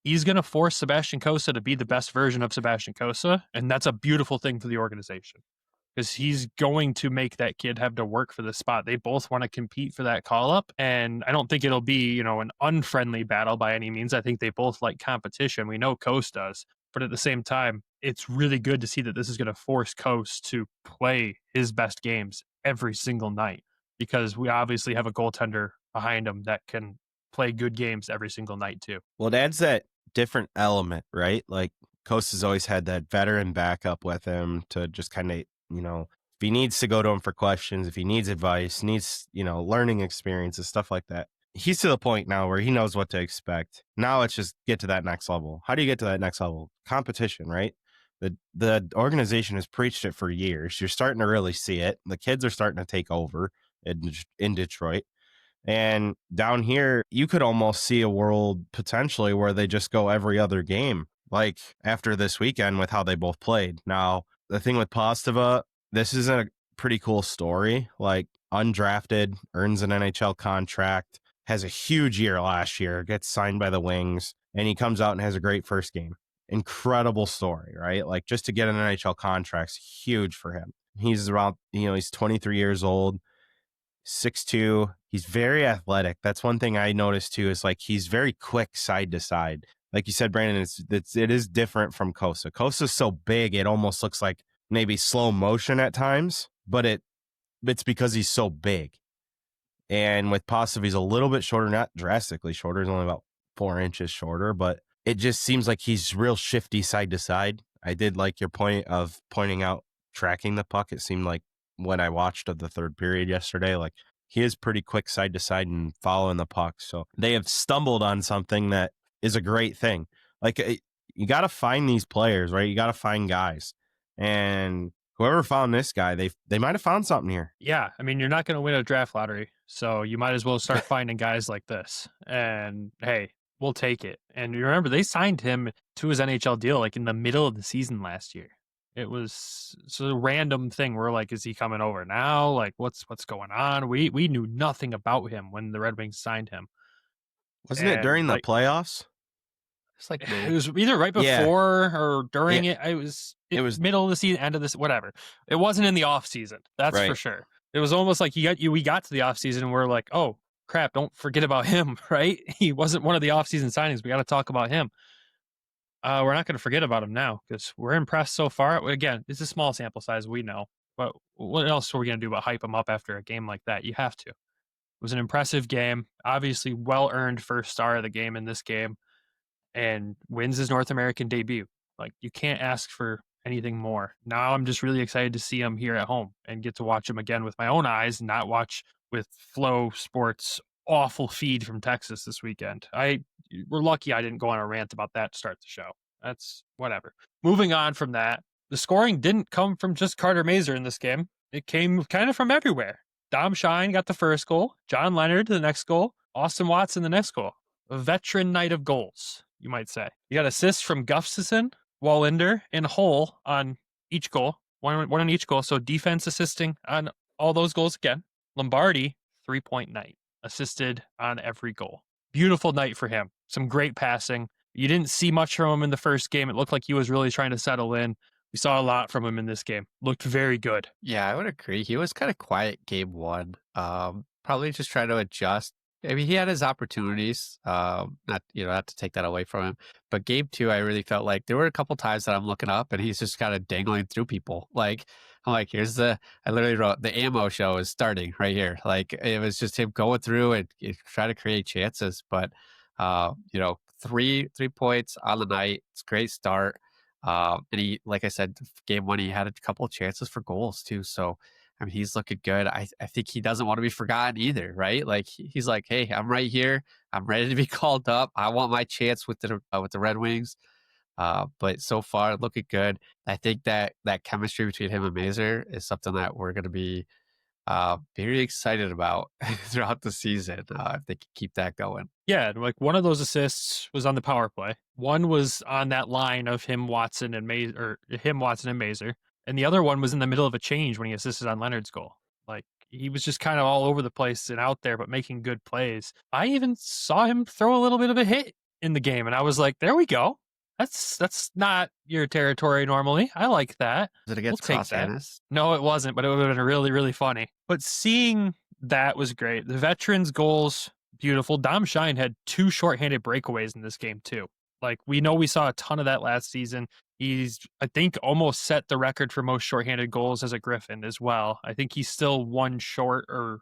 he's going to force Sebastian Cossa to be the best version of Sebastian Cossa. And that's a beautiful thing for the organization because he's going to make that kid have to work for the spot. They both want to compete for that call up. And I don't think it'll be, an unfriendly battle by any means. I think they both like competition. We know Coast does. But at the same time, it's really good to see that this is going to force Coast to play his best games every single night because we obviously have a goaltender behind him that can play good games every single night too. Well, it adds that different element, right? Like Cossa's always had that veteran backup with him to just kind of, if he needs to go to him for questions, if he needs advice, needs, learning experiences, stuff like that. He's to the point now where he knows what to expect. Now it's just get to that next level. How do you get to that next level? Competition, right? The organization has preached it for years. You're starting to really see it. The kids are starting to take over in Detroit. And down here, you could almost see a world potentially where they just go every other game, like after this weekend with how they both played. Now, the thing with Postava, this is a pretty cool story. Like, undrafted, earns an NHL contract, has a huge year last year, gets signed by the Wings, and he comes out and has a great first game. Incredible story, right? Like, just to get an NHL contract's huge for him. He's around, he's 23 years old, 6'2". He's very athletic. That's one thing I noticed too, is like he's very quick side to side. Like you said, Brandon, it is different from Cossa. Cossa's so big, it almost looks like maybe slow motion at times, but it's because he's so big. And with Postava, he's a little bit shorter, not drastically shorter. He's only about 4 inches shorter, but it just seems like he's real shifty side to side. I did like your point of pointing out tracking the puck. It seemed like when I watched of the third period yesterday, like he is pretty quick side to side and following the puck. So they have stumbled on something that is a great thing. Like, you got to find these players, right? You got to find guys, and whoever found this guy, they might have found something here. Yeah. I mean, you're not going to win a draft lottery, so you might as well start finding guys like this. And hey, we'll take it. And you remember, they signed him to his NHL deal like in the middle of the season last year. It was a random thing. We're like, is he coming over now? Like, what's going on? We knew nothing about him when the Red Wings signed him. Wasn't it during the playoffs? It's like It was either right before or during it. It was middle of the season, end of this, whatever. It wasn't in the off season. That's for sure. It was almost like we got to the off season and we're like, oh crap, don't forget about him, right? He wasn't one of the off season signings. We got to talk about him. We're not going to forget about him now because we're impressed so far. Again, it's a small sample size, we know. But what else are we going to do but hype him up after a game like that? You have to. It was an impressive game. Obviously, well-earned first star of the game in this game. And wins his North American debut. Like, you can't ask for anything more. Now I'm just really excited to see him here at home and get to watch him again with my own eyes, and not watch with Flow Sports' awful feed from Texas this weekend. We're lucky I didn't go on a rant about that to start the show. That's whatever. Moving on from that, the scoring didn't come from just Carter Mazur in this game. It came kind of from everywhere. Dom Shine got the first goal. John Leonard the next goal. Austin Watson the next goal. A veteran night of goals, you might say. You got assists from Gustafsson, Wallinder, and Hull on each goal. One on each goal. So defense assisting on all those goals again. Lombardi, 3-point night. Assisted on every goal. Beautiful night for him. Some great passing. You didn't see much from him in the first game. It looked like he was really trying to settle in. We saw a lot from him in this game. Looked very good. Yeah, I would agree. He was kind of quiet game one. Probably just trying to adjust. I mean, he had his opportunities, not to take that away from him. But game two, I really felt like there were a couple times that I'm looking up and he's just kind of dangling through people. Like, I'm like, I literally wrote, the ammo show is starting right here. Like, it was just him going through and try to create chances. But, 3 points on the night. It's a great start. And he, like I said, game one, he had a couple of chances for goals too. So, I mean, he's looking good. I think he doesn't want to be forgotten either, right? Like, he's like, hey, I'm right here. I'm ready to be called up. I want my chance with the Red Wings. But so far, looking good. I think that chemistry between him and Mazur is something that we're going to be very excited about throughout the season if they can keep that going. Yeah, like one of those assists was on the power play. One was on that line of him, Watson, and Mazur. And the other one was in the middle of a change when he assisted on Leonard's goal. Like, he was just kind of all over the place and out there, but making good plays. I even saw him throw a little bit of a hit in the game, and I was like, there we go. That's not your territory normally. I like that. Was it against Cossa? No, it wasn't, but it would have been really, really funny. But seeing that was great. The veterans' goals, beautiful. Dom Shine had 2 shorthanded breakaways in this game, too. Like, we know we saw a ton of that last season. He's, I think, almost set the record for most shorthanded goals as a Griffin as well. I think he's still one short of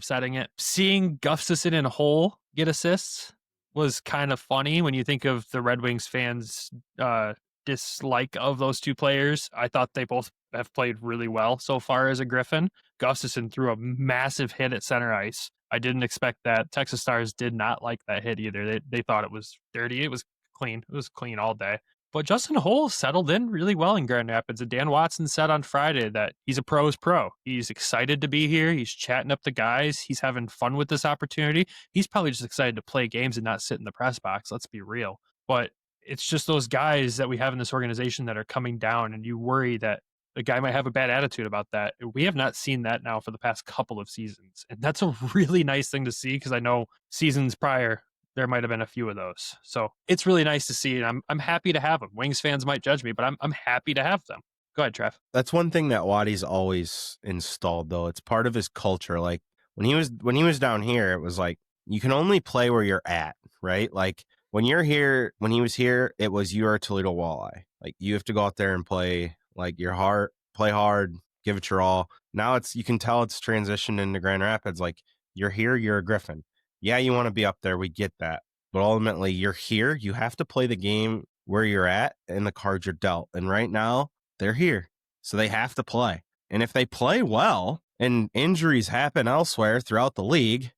setting it. Seeing Gustafsson and Hull get assists, was kind of funny when you think of the Red Wings fans' dislike of those two players. I thought they both have played really well so far as a Griffin. Gustafsson threw a massive hit at center ice. I didn't expect that. Texas Stars did not like that hit either. They thought it was dirty. It was clean. It was clean all day. But Justin Holl settled in really well in Grand Rapids. And Dan Watson said on Friday that he's a pro's pro. He's excited to be here. He's chatting up the guys. He's having fun with this opportunity. He's probably just excited to play games and not sit in the press box. Let's be real. But it's just those guys that we have in this organization that are coming down, and you worry that the guy might have a bad attitude about that. We have not seen that now for the past couple of seasons. And that's a really nice thing to see, because I know seasons prior, there might have been a few of those. So it's really nice to see, and I'm happy to have them. Wings fans might judge me, but I'm happy to have them. Go ahead, Trev. That's one thing that Waddy's always installed, though. It's part of his culture. Like when he was down here, it was like you can only play where you're at, right? Like when you're here, when he was here, it was you're a Toledo Walleye. Like you have to go out there and play like your heart, play hard, give it your all. Now you can tell it's transitioned into Grand Rapids. Like you're here, you're a Griffin. Yeah, you want to be up there. We get that. But ultimately, you're here. You have to play the game where you're at and the cards you're dealt. And right now, they're here. So they have to play. And if they play well and injuries happen elsewhere throughout the league,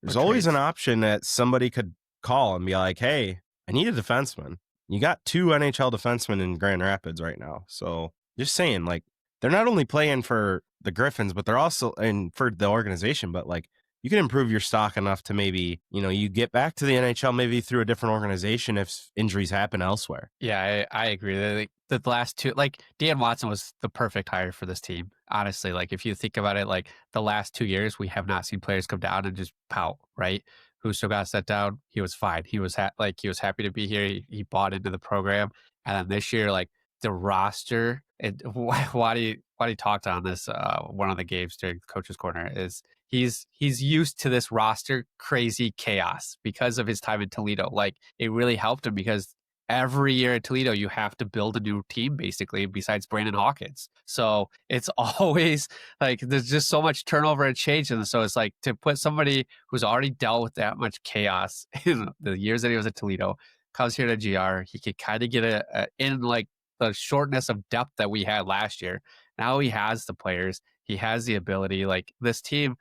there's always an option that somebody could call and be like, hey, I need a defenseman. You got 2 NHL defensemen in Grand Rapids right now. So just saying, like, they're not only playing for the Griffins, but they're also for the organization, but like, you can improve your stock enough to maybe, you get back to the NHL maybe through a different organization if injuries happen elsewhere. Yeah, I agree. The last two, like Dan Watson was the perfect hire for this team. Honestly, like if you think about it, like the last 2 years, we have not seen players come down and just pout, right? Husso got set down. He was fine. He was he was happy to be here. He bought into the program. And then this year, like the roster, and Waddy talked on this one of the games during Coach's Corner, is he's used to this roster crazy chaos because of his time in Toledo. Like it really helped him, because every year at Toledo, you have to build a new team basically besides Brandon Hawkins. So it's always like there's just so much turnover and change. And so it's like to put somebody who's already dealt with that much chaos in the years that he was at Toledo, comes here to GR, he could kind of get in like the shortness of depth that we had last year. Now he has the players, he has the ability. Like this team,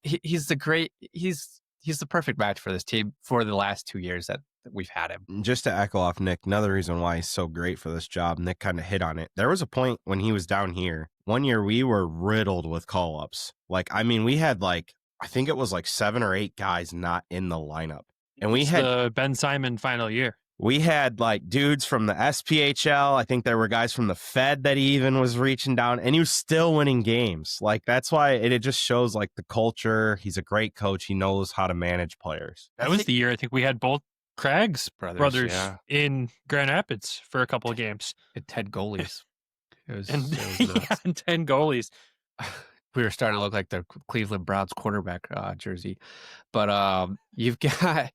he's the perfect match for this team for the last 2 years that we've had him. Just to echo off Nick, another reason why he's so great for this job, Nick kind of hit on it. There was a point when he was down here. One year we were riddled with call-ups. Like, I mean, we had like, I think it was like 7 or 8 guys not in the lineup. And we had the Ben Simon final year. We had like dudes from the SPHL. I think there were guys from the Fed that he even was reaching down, and he was still winning games. Like that's why it just shows like the culture. He's a great coach. He knows how to manage players. That was the year I think we had both Craig's brothers in Grand Rapids for a couple of games. And 10 goalies. It was and nuts. and 10 goalies. We were starting to look like the Cleveland Browns quarterback jersey. But you've got...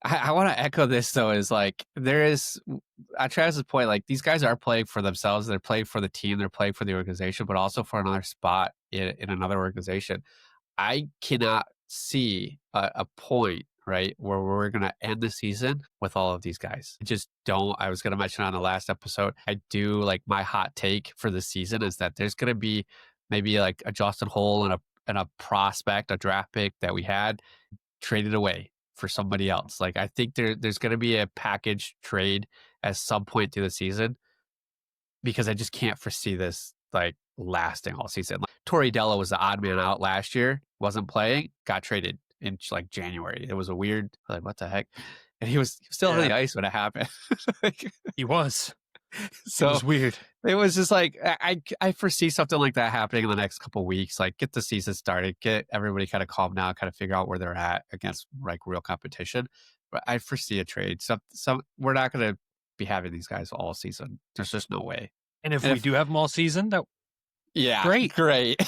I want to echo this, though, is like there is, at Travis's point, like these guys are playing for themselves. They're playing for the team. They're playing for the organization, but also for another spot in another organization. I cannot see a point, right, where we're going to end the season with all of these guys. I just don't. I was going to mention on the last episode, I do like my hot take for the season is that there's going to be maybe like a Justin Holl and a prospect, a draft pick that we had traded away for somebody else. Like I think there's going to be a package trade at some point through the season, because I just can't foresee this like lasting all season. Like, Torrey Della was the odd man out last year, wasn't playing, got traded in like January. It was a weird, like what the heck, and he was still on the ice when it happened. He was. So it was weird. It was just like I foresee something like that happening in the next couple of weeks. Like get the season started, get everybody kind of calm down, kind of figure out where they're at against like real competition. But I foresee a trade. Some we're not going to be having these guys all season. There's just no way. And if we do have them all season, that great.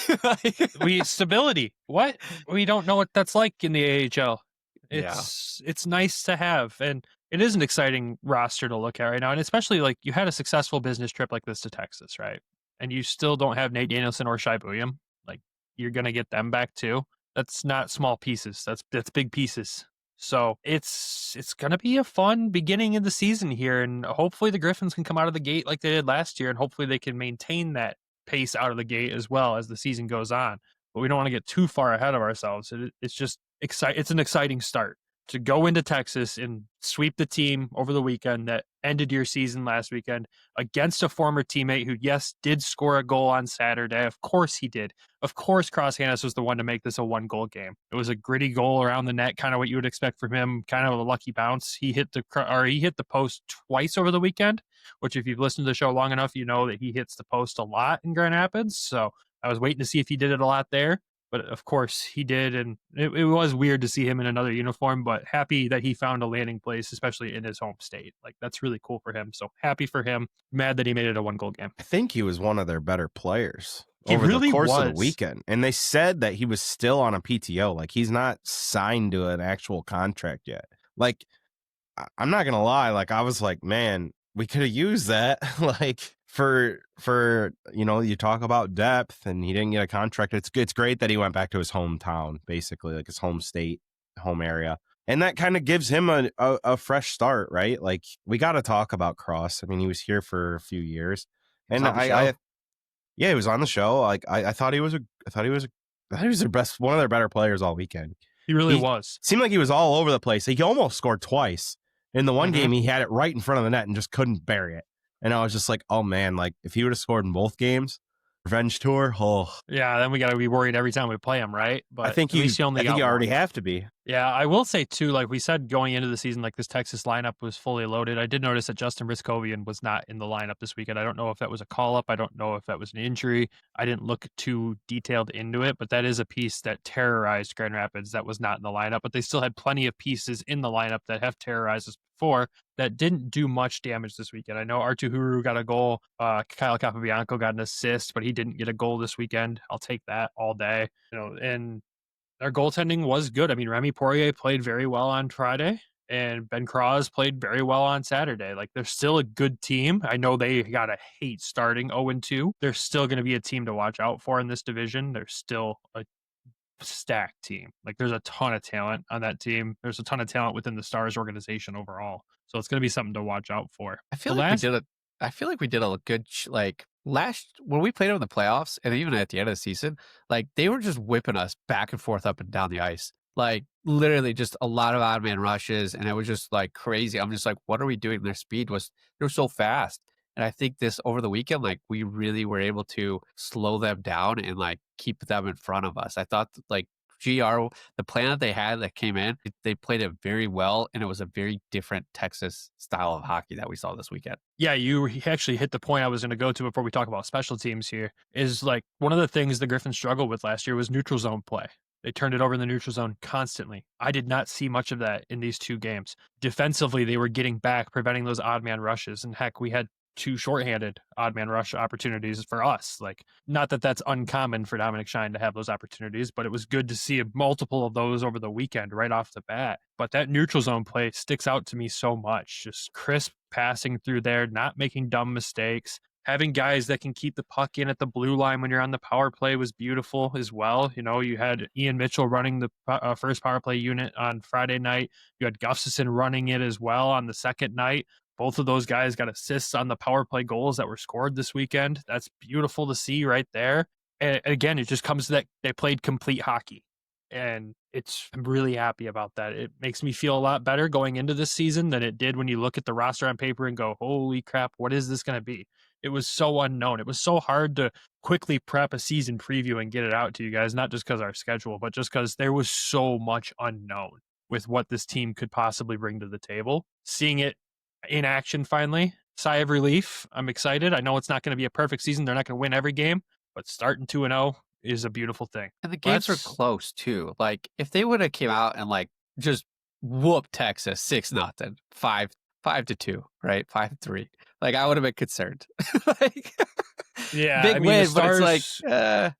Stability. What? We don't know what that's like in the AHL. It's nice to have, and it is an exciting roster to look at right now. And especially like you had a successful business trip like this to Texas, right? And you still don't have Nate Danielson or Shai Buium. Like you're going to get them back too. That's not small pieces. That's big pieces. So it's going to be a fun beginning of the season here, and hopefully the Griffins can come out of the gate like they did last year, and hopefully they can maintain that pace out of the gate as well as the season goes on. But we don't want to get too far ahead of ourselves. It's just it's an exciting start to go into Texas and sweep the team over the weekend that ended your season last weekend against a former teammate who, yes, did score a goal on Saturday. Of course he did. Of course, Cross-Hannes was the one to make this a 1-goal game. It was a gritty goal around the net, kind of what you would expect from him, kind of a lucky bounce. He hit the post twice over the weekend, which if you've listened to the show long enough, you know that he hits the post a lot in Grand Rapids. So I was waiting to see if he did it a lot there. But of course he did, and it was weird to see him in another uniform, but happy that he found a landing place, especially in his home state. Like, that's really cool for him. So happy for him. Mad that he made it a 1-goal game. I think he was one of their better players He over really the course of the was. weekend. And they said that he was still on a PTO. Like, he's not signed to an actual contract yet. Like, I'm not going to lie. Like, I was like, man, we could have used that. Like, for you talk about depth, and he didn't get a contract. It's great that he went back to his hometown, basically, like his home state, home area, and that kind of gives him a fresh start, right? Like, we got to talk about Cross. I mean, he was here for a few years, and he was on the show. Like, I thought he was their best, one of their better players all weekend. He really was. Seemed like he was all over the place. He almost scored twice. In the one game, he had it right in front of the net and just couldn't bury it. And I was just like, oh, man, like, if he would have scored in both games, revenge tour, Yeah, then we got to be worried every time we play him, right? But I think you already have to be. Yeah, I will say, too, like we said, going into the season, like this Texas lineup was fully loaded. I did notice that Justin Riskovian was not in the lineup this weekend. I don't know if that was a call-up. I don't know if that was an injury. I didn't look too detailed into it, but that is a piece that terrorized Grand Rapids that was not in the lineup. But they still had plenty of pieces in the lineup that have terrorized us before that didn't do much damage this weekend. I know Artuhuru got a goal. Kyle Capobianco got an assist, but he didn't get a goal this weekend. I'll take that all day. And their goaltending was good. I mean, Remy Poirier played very well on Friday, and Ben Cross played very well on Saturday. Like, they're still a good team. I know they got to hate starting 0-2. They're still going to be a team to watch out for in this division. They're still a stacked team. Like, there's a ton of talent on that team. There's a ton of talent within the Stars organization overall. So it's going to be something to watch out for. I feel like we did a good last when we played them in the playoffs, and even at the end of the season, like, they were just whipping us back and forth up and down the ice. Like, literally just a lot of odd man rushes, and it was just like crazy. I'm just like, what are we doing? Their speed they were so fast. And I think this over the weekend, like, we really were able to slow them down and like keep them in front of us. I thought like GR, the plan that they had that came in, they played it very well, and it was a very different Texas style of hockey that we saw this weekend. Yeah, you actually hit the point I was going to go to before we talk about special teams here, is like one of the things the Griffins struggled with last year was neutral zone play. They turned it over in the neutral zone constantly. I did not see much of that in these two games. Defensively, they were getting back, preventing those odd man rushes. And heck, we had 2 shorthanded odd man rush opportunities for us. Like, not that that's uncommon for Dominic Shine to have those opportunities, but it was good to see multiple of those over the weekend right off the bat. But that neutral zone play sticks out to me so much. Just crisp passing through there, not making dumb mistakes. Having guys that can keep the puck in at the blue line when you're on the power play was beautiful as well. You had Ian Mitchell running the first power play unit on Friday night. You had Gustafson running it as well on the second night. Both of those guys got assists on the power play goals that were scored this weekend. That's beautiful to see right there. And again, it just comes to that they played complete hockey. And I'm really happy about that. It makes me feel a lot better going into this season than it did when you look at the roster on paper and go, holy crap, what is this going to be? It was so unknown. It was so hard to quickly prep a season preview and get it out to you guys, not just because of our schedule, but just because there was so much unknown with what this team could possibly bring to the table. Seeing it in action finally, sigh of relief. I'm excited. I know it's not going to be a perfect season. They're not going to win every game, but starting 2-0 is a beautiful thing. And the games were close too. Like, if they would have came out and like just whooped Texas 6-0, 5-2, right? 5-3. Like, I would have been concerned. Like, yeah, big win, but it's like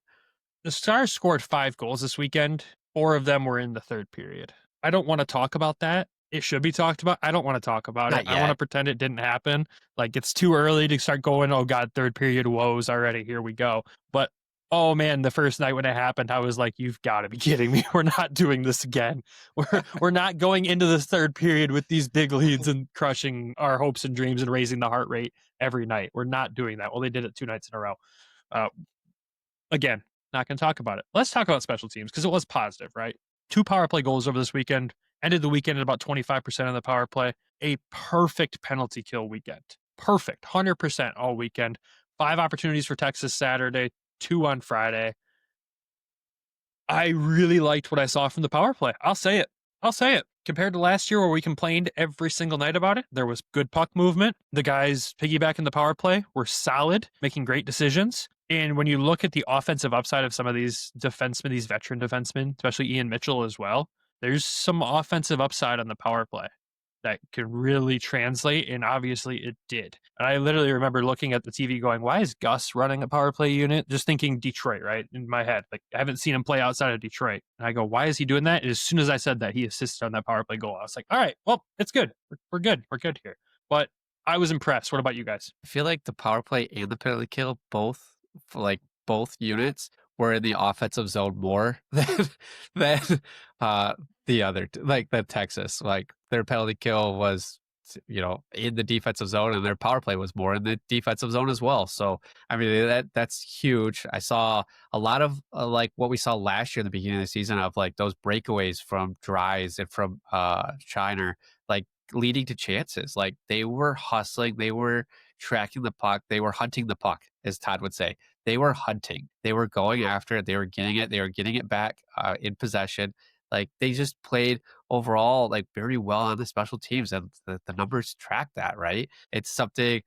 the Stars scored 5 goals this weekend. 4 of them were in the third period. I don't want to talk about that. It should be talked about. I don't want to talk about it. I want to pretend it didn't happen. Like, it's too early to start going, oh God, third period woes already. Here we go. But Oh man, the first night when it happened, I was like, "You've got to be kidding me! We're not doing this again. We're not going into this third period with these big leads and crushing our hopes and dreams and raising the heart rate every night. We're not doing that." Well, they did it 2 nights in a row. Again, not going to talk about it. Let's talk about special teams because it was positive, right? 2 power play goals over this weekend. Ended the weekend at about 25% of the power play. A perfect penalty kill weekend. Perfect, 100% all weekend. 5 opportunities for Texas Saturday, 2 on Friday. I really liked what I saw from the power play. I'll say it. Compared to last year where we complained every single night about it, there was good puck movement. The guys piggybacking the power play were solid, making great decisions. And when you look at the offensive upside of some of these defensemen, these veteran defensemen, especially Ian Mitchell as well, there's some offensive upside on the power play that could really translate, and obviously it did. And I literally remember looking at the TV going, why is Gus running a power play unit? Just thinking Detroit, right? In my head. Like, I haven't seen him play outside of Detroit. And I go, why is he doing that? And as soon as I said that, he assisted on that power play goal. I was like, all right, well, it's good. We're good. We're good here. But I was impressed. What about you guys? I feel like the power play and the penalty kill, both units were in the offensive zone more than the other, like the Texas. Like, their penalty kill was, in the defensive zone, and their power play was more in the defensive zone as well. So, I mean, that's huge. I saw a lot of like what we saw last year in the beginning of the season of like those breakaways from Dries and from Shiner, like leading to chances. Like, they were hustling, they were tracking the puck, they were hunting the puck, as Todd would say. They were hunting, they were going after it, they were getting it back in possession. Like, they just played overall like very well on the special teams, and the numbers track that, right? It's something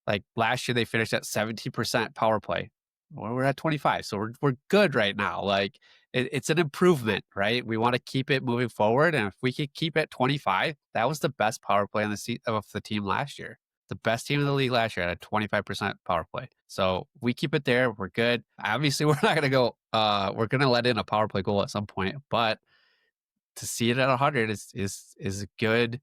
like last year they finished at 70% power play. We're at 25, so we're good right now. Like, it's an improvement, right? We want to keep it moving forward, and if we could keep it 25, that was the best power play on of the team last year. The best team in the league last year had a 25% power play. So we keep it there. We're good. Obviously, we're not going to go. We're going to let in a power play goal at some point, but to see it at 100 is a good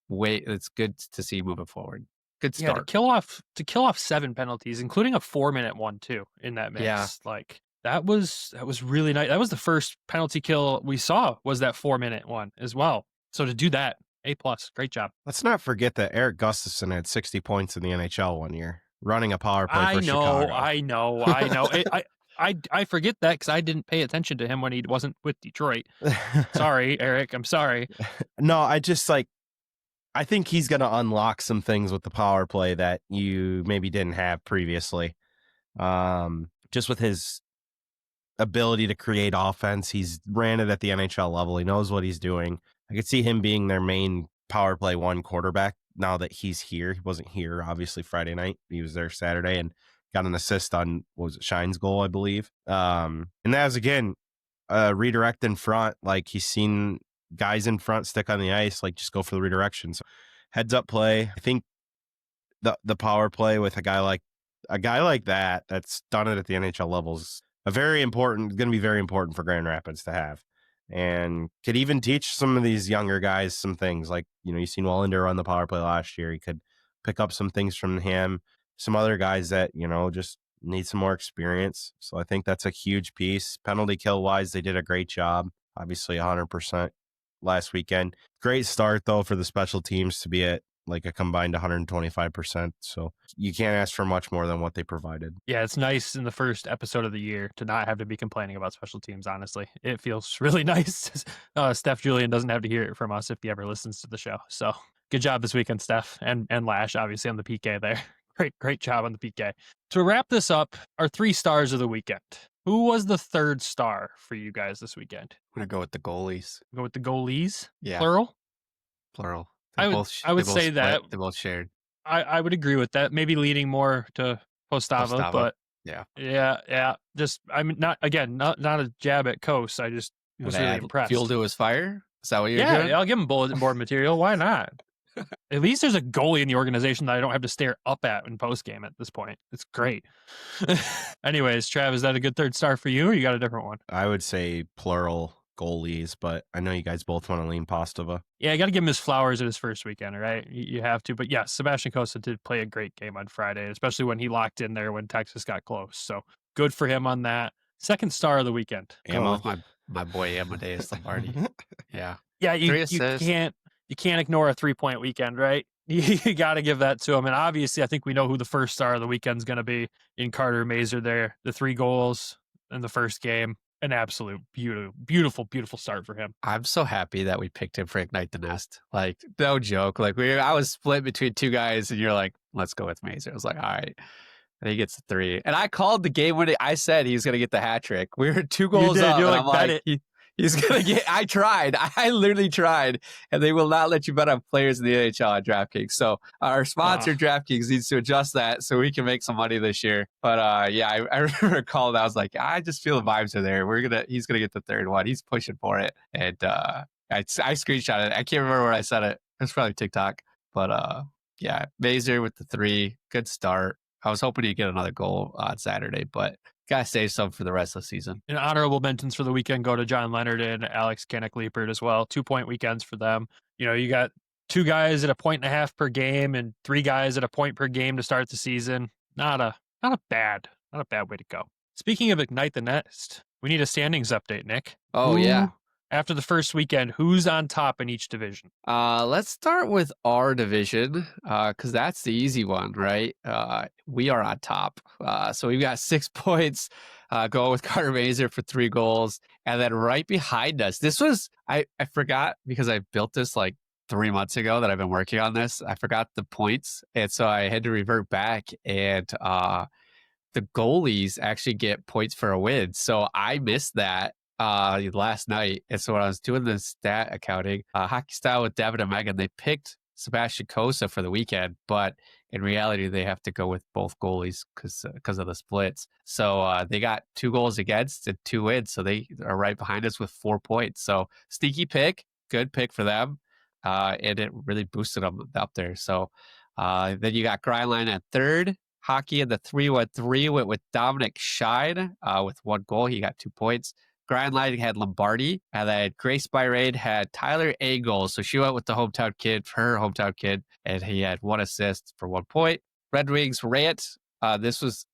way. It's good to see moving forward. Good start. Yeah, to kill off 7 penalties, including a 4-minute one too in that mix. Yeah. Like, that was really nice. That was the first penalty kill we saw, was that 4-minute one as well. So to do that, A+, great job. Let's not forget that Eric Gustafson had 60 points in the NHL one year, running a power play for Chicago. I know. I forget that because I didn't pay attention to him when he wasn't with Detroit. Sorry, Eric. I'm sorry. No, I think he's going to unlock some things with the power play that you maybe didn't have previously. Just with his ability to create offense, he's ran it at the NHL level. He knows what he's doing. I could see him being their main power play 1 quarterback now that he's here. He wasn't here, obviously, Friday night. He was there Saturday and got an assist on, Shine's goal, I believe. And that was, again, redirect in front. Like, he's seen guys in front stick on the ice, like, just go for the redirection. So heads up play. I think the power play with a guy like that that's done it at the NHL levels going to be very important for Grand Rapids to have, and could even teach some of these younger guys some things. Like, you've seen Wallander run the power play last year. He could pick up some things from him. Some other guys that, just need some more experience. So I think that's a huge piece. Penalty kill wise, they did a great job. Obviously 100% last weekend. Great start though for the special teams to be at like a combined 125%. So you can't ask for much more than what they provided. Yeah, it's nice in the first episode of the year to not have to be complaining about special teams, honestly. It feels really nice. Steph Julian doesn't have to hear it from us if he ever listens to the show. So good job this weekend, Steph, and Lash, obviously, on the PK there. Great job on the PK. To wrap this up, our 3 stars of the weekend. Who was the 3rd star for you guys this weekend? I'm going to go with the goalies. Go with the goalies? Yeah. Plural. I would say that. They both shared. I would agree with that. Maybe leaning more to Postava, but yeah. Just, I'm not a jab at Cossa. I just was really impressed. Fuel to his fire? Is that what you're doing? Yeah, I'll give him bulletin board material. Why not? At least there's a goalie in the organization that I don't have to stare up at in postgame at this point. It's great. Anyways, Trav, is that a good 3rd star for you, or you got a different one? I would say plural goalies, but I know you guys both want to lean Postava. Yeah, I got to give him his flowers at his first weekend, right? You have to. But yes, Sebastian Cossa did play a great game on Friday, especially when he locked in there when Texas got close. So good for him on that. Second star of the weekend. Going with my boy Amadeus Lombardi. Yeah. Yeah, 3 you assists. can't ignore a 3-point weekend, right? You got to give that to him. And obviously, I think we know who the first star of the weekend's going to be in Carter Mazur there. The 3 goals in the first game. An absolute beautiful start for him. I'm so happy that we picked him for Ignite the Nest. Like, no joke. Like, I was split between 2 guys, and you're like, let's go with Mazur. I was like, all right. And he gets the 3. And I called the game when I said he was going to get the hat trick. We were 2 goals up. You're and like, I'm like, he's going to get. I tried. I literally tried. And they will not let you bet on players in the NHL on DraftKings. So our sponsor, DraftKings, needs to adjust that so we can make some money this year. But yeah, I remember calling. I was like, I just feel the vibes are there. He's going to get the 3rd one. He's pushing for it. And I screenshot it. I can't remember where I said it. It was probably TikTok. But yeah, Mazur with the 3. Good start. I was hoping he'd get another goal on Saturday, but gotta save some for the rest of the season. And honorable mentions for the weekend go to John Leonard and Alex Kennick-Leipert as well. 2-point weekends for them. You know, you got 2 guys at 1.5 per game and 3 guys at 1 point per game to start the season. Not a bad way to go. Speaking of Ignite the Nest, we need a standings update, Nick. Oh, yeah. After the first weekend, who's on top in each division? Let's start with our division, because that's the easy one, right? We are on top. So we've got 6 points, going with Carter Mazur for 3 goals. And then right behind us, this was, I forgot because I built this like 3 months ago that I've been working on this. I forgot the points. And so I had to revert back, and the goalies actually get points for a win. So I missed that last night. And so when I was doing the stat accounting, Hockey Style with Devin and Megan, they picked Sebastian Cossa for the weekend, but in reality, they have to go with both goalies because of the splits. So they got 2 goals against and 2 wins. So they are right behind us with 4 points. So sneaky pick, good pick for them. And it really boosted them up there. So then you got Grindline at 3rd. Hockey in the 3-1-3 went with Dominic Scheid with 1 goal. He got 2 points. Grindline had Lombardi, and then Grace Byrade had Tyler Engel. So she went with the hometown kid for her hometown kid, and he had 1 assist for 1 point. Red Wings Rant. This was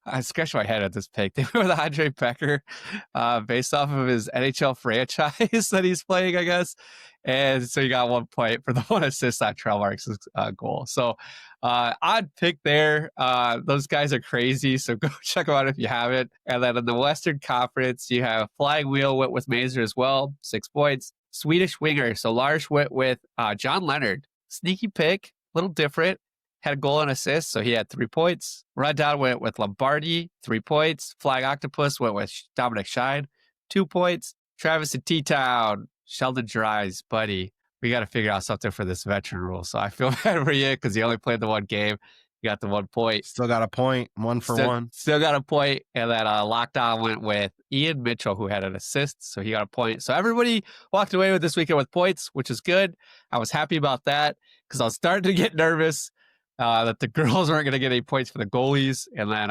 I scratched my head at this pick. They went with Andre Becker, based off of his NHL franchise that he's playing, I guess. And so you got 1 point for the 1 assist on Trellmark's goal. So odd pick there. Those guys are crazy, so go check them out if you haven't. And then in the Western Conference, you have Flying Wheel went with Mazur as well, 6 points. Swedish Winger, so Lars went with John Leonard. Sneaky pick, a little different. Had a goal and assist, so he had 3 points. Rundown went with Lombardi, 3 points. Flying Octopus went with Dominic Scheid, 2 points. Travis and T-Town, Sheldon Dries, buddy. We got to figure out something for this veteran rule. So I feel bad for you because you only played the 1 game. You got the 1 point. Still got a point, 1 for 1. Still got a point. And then Lockdown went with Ian Mitchell, who had an assist. So he got a point. So everybody walked away with this weekend with points, which is good. I was happy about that because I was starting to get nervous that the girls weren't going to get any points for the goalies. And then,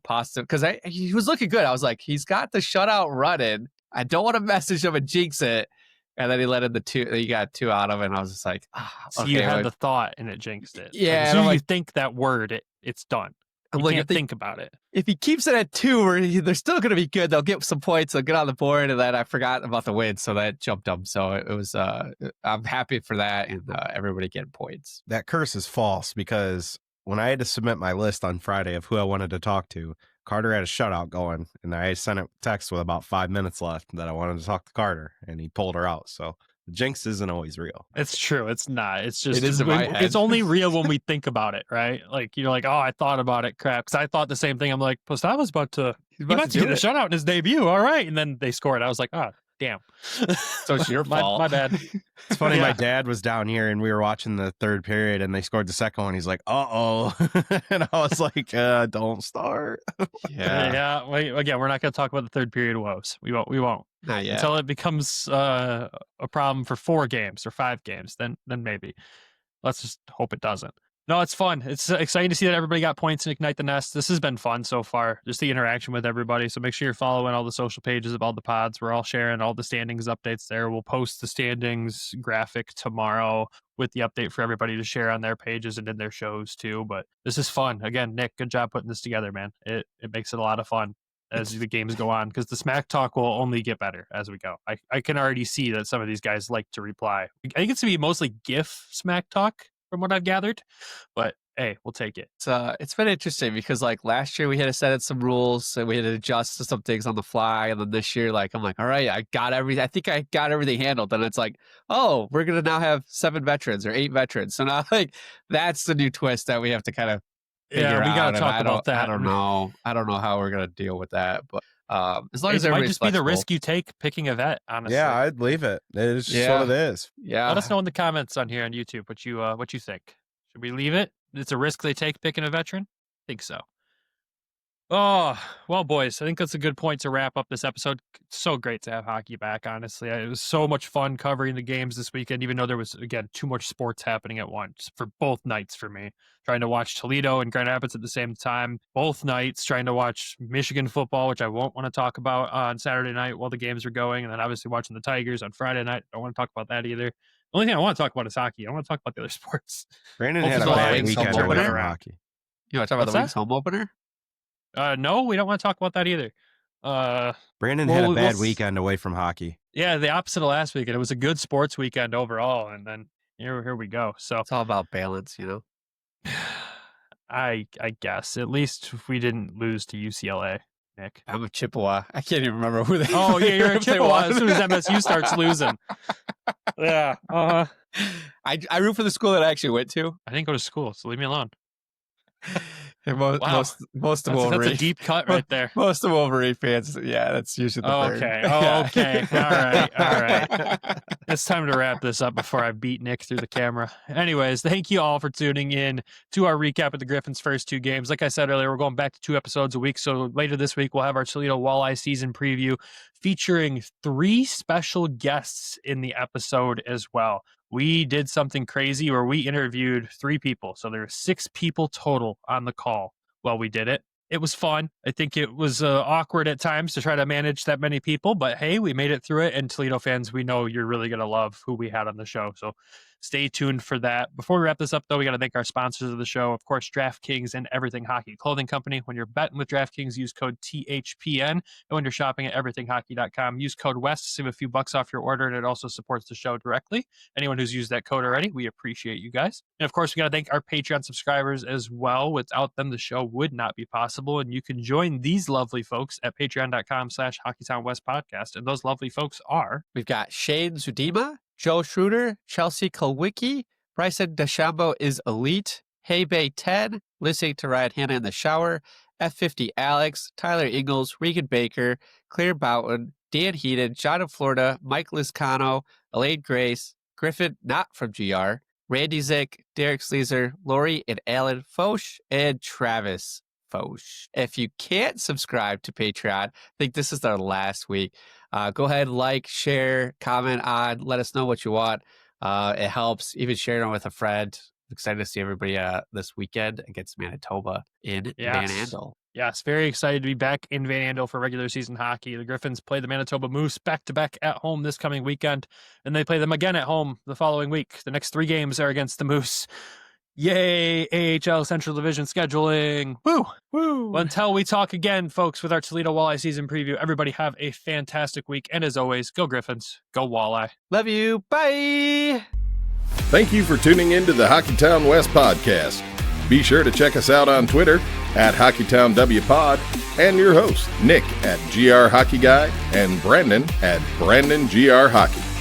Pasta, because he was looking good. I was like, he's got the shutout running. I don't want to message him and jinx it. And then he let in the 2. He got 2 out of it. And I was just like, so okay, you had the thought and it jinxed it. Yeah. Like, as soon as you think that word, it's done. I'm You like, can't think about it. if he keeps it at 2, they're still going to be good. They'll get some points. They'll get on the board. And then I forgot about the win. So that jumped them. So it was, I'm happy for that. And everybody getting points. That curse is false because when I had to submit my list on Friday of who I wanted to talk to, Carter had a shutout going, and I sent a text with about 5 minutes left that I wanted to talk to Carter, and he pulled her out. So the jinx isn't always real. It's true. It's not. It's just, It is in my head. It's only real when we think about it, right? Like, you're like, oh, I thought about it. Crap. Because I thought the same thing. I'm like, Postava's about to get a shutout in his debut. All right. And then they scored. I was like, oh, damn. So it's your fault. My bad. It's funny, Yeah. my dad was down here and we were watching the 3rd period and they scored the 2nd one. He's like, uh-oh. And I was like, don't start. Yeah. Wait, again, we're not going to talk about the 3rd period woes. We won't. Not yet. Until it becomes a problem for 4 games or 5 games, then maybe. Let's just hope it doesn't. No, it's fun. It's exciting to see that everybody got points and Ignite the Nest. This has been fun so far, just the interaction with everybody. So make sure you're following all the social pages of all the pods. We're all sharing all the standings updates there. We'll post the standings graphic tomorrow with the update for everybody to share on their pages and in their shows too. But this is fun. Again, Nick, good job putting this together, man. It makes it a lot of fun. as the games go on, because the smack talk will only get better as we go. I can already see that some of these guys like to reply. I think it's going to be mostly GIF smack talk from what I've gathered, but hey, we'll take it. It's been interesting because like last year we had to set in some rules and we had to adjust to some things on the fly. And then this year, like, I'm like, all right, I think I got everything handled. And it's like, oh, we're going to now have 7 veterans or 8 veterans. So now like, that's the new twist that we have to kind of figure out. We got to talk about that. I don't know how we're going to deal with that, but as long as it might just be the flexible. risk you take picking a vet, honestly. Yeah, I'd leave it. It's just what it is. Yeah. Let us know in the comments on here on YouTube what you think. Should we leave it? It's a risk they take picking a veteran? I think so. Oh, well, boys, I think that's a good point to wrap up this episode. It's so great to have hockey back, honestly. It was so much fun covering the games this weekend, even though there was, again, too much sports happening at once for both nights for me. Trying to watch Toledo and Grand Rapids at the same time, both nights, trying to watch Michigan football, which I won't want to talk about on Saturday night while the games are going, and then obviously watching the Tigers on Friday night. Don't want to talk about that either. The only thing I want to talk about is hockey. I don't want to talk about the other sports. Brandon Both had a of those bad things weekend come away over from around. hockey. You want to talk about What's the Wings home opener? No, we don't want to talk about that either. Brandon had a bad weekend away from hockey. Yeah, the opposite of last weekend. It was a good sports weekend overall, and then here we go. So It's all about balance, you know? I guess at least we didn't lose to UCLA, Nick. I'm a Chippewa. I can't even remember who they Oh yeah, you're a if they Chippewa won. as soon as MSU starts losing. Yeah. I root for the school that I actually went to. I didn't go to school, so leave me alone. And Wow. most of Wolverine. That's a deep cut right there. Most of Wolverine fans, yeah, that's usually the third. Okay. Yeah. Okay. All right. It's time to wrap this up before I beat Nick through the camera. Anyways, thank you all for tuning in to our recap of the Griffins' first 2 games. Like I said earlier, we're going back to 2 episodes a week. So later this week, we'll have our Toledo Walleye season preview featuring 3 special guests in the episode as well. We did something crazy where we interviewed 3 people. So there were 6 people total on the call while we did it. It was fun. I think it was awkward at times to try to manage that many people, but hey, we made it through it. And Toledo fans, we know you're really going to love who we had on the show. So stay tuned for that. Before we wrap this up, though, we got to thank our sponsors of the show. Of course, DraftKings and Everything Hockey Clothing Company. When you're betting with DraftKings, use code THPN. And when you're shopping at everythinghockey.com, use code WEST to save a few bucks off your order, and it also supports the show directly. Anyone who's used that code already, we appreciate you guys. And of course, we got to thank our Patreon subscribers as well. Without them, the show would not be possible. And you can join these lovely folks at patreon.com/Hockeytown West Podcast. And those lovely folks are... We've got Shane Zudima, Joe Schroeder, Chelsea Kulwicki, Bryson DeChambeau is elite, Hey Bay 10, listening to Ryan Hanna in the shower, F50 Alex, Tyler Ingalls, Regan Baker, Claire Boughton, Dan Heaton, John of Florida, Mike Liscano, Elaine Grace, Griffin not from GR, Randy Zick, Derek Sleazer, Lori and Alan Foch, and Travis Foch. If you can't subscribe to Patreon, I think this is our last week. Go ahead, like, share, comment on, let us know what you want. It helps. Even sharing it with a friend. Excited to see everybody this weekend against Manitoba in Van Andel. Yes, very excited to be back in Van Andel for regular season hockey. The Griffins play the Manitoba Moose back-to-back at home this coming weekend, and they play them again at home the following week. The next 3 games are against the Moose. Yay, AHL Central Division scheduling. Woo! Woo! Well, until we talk again, folks, with our Toledo Walleye season preview, everybody have a fantastic week. And as always, go Griffins, go Walleye. Love you. Bye! Thank you for tuning in to the Hockeytown West podcast. Be sure to check us out on Twitter at HockeytownWPod and your host, Nick at GR Hockey Guy and Brandon at Brandon GR Hockey.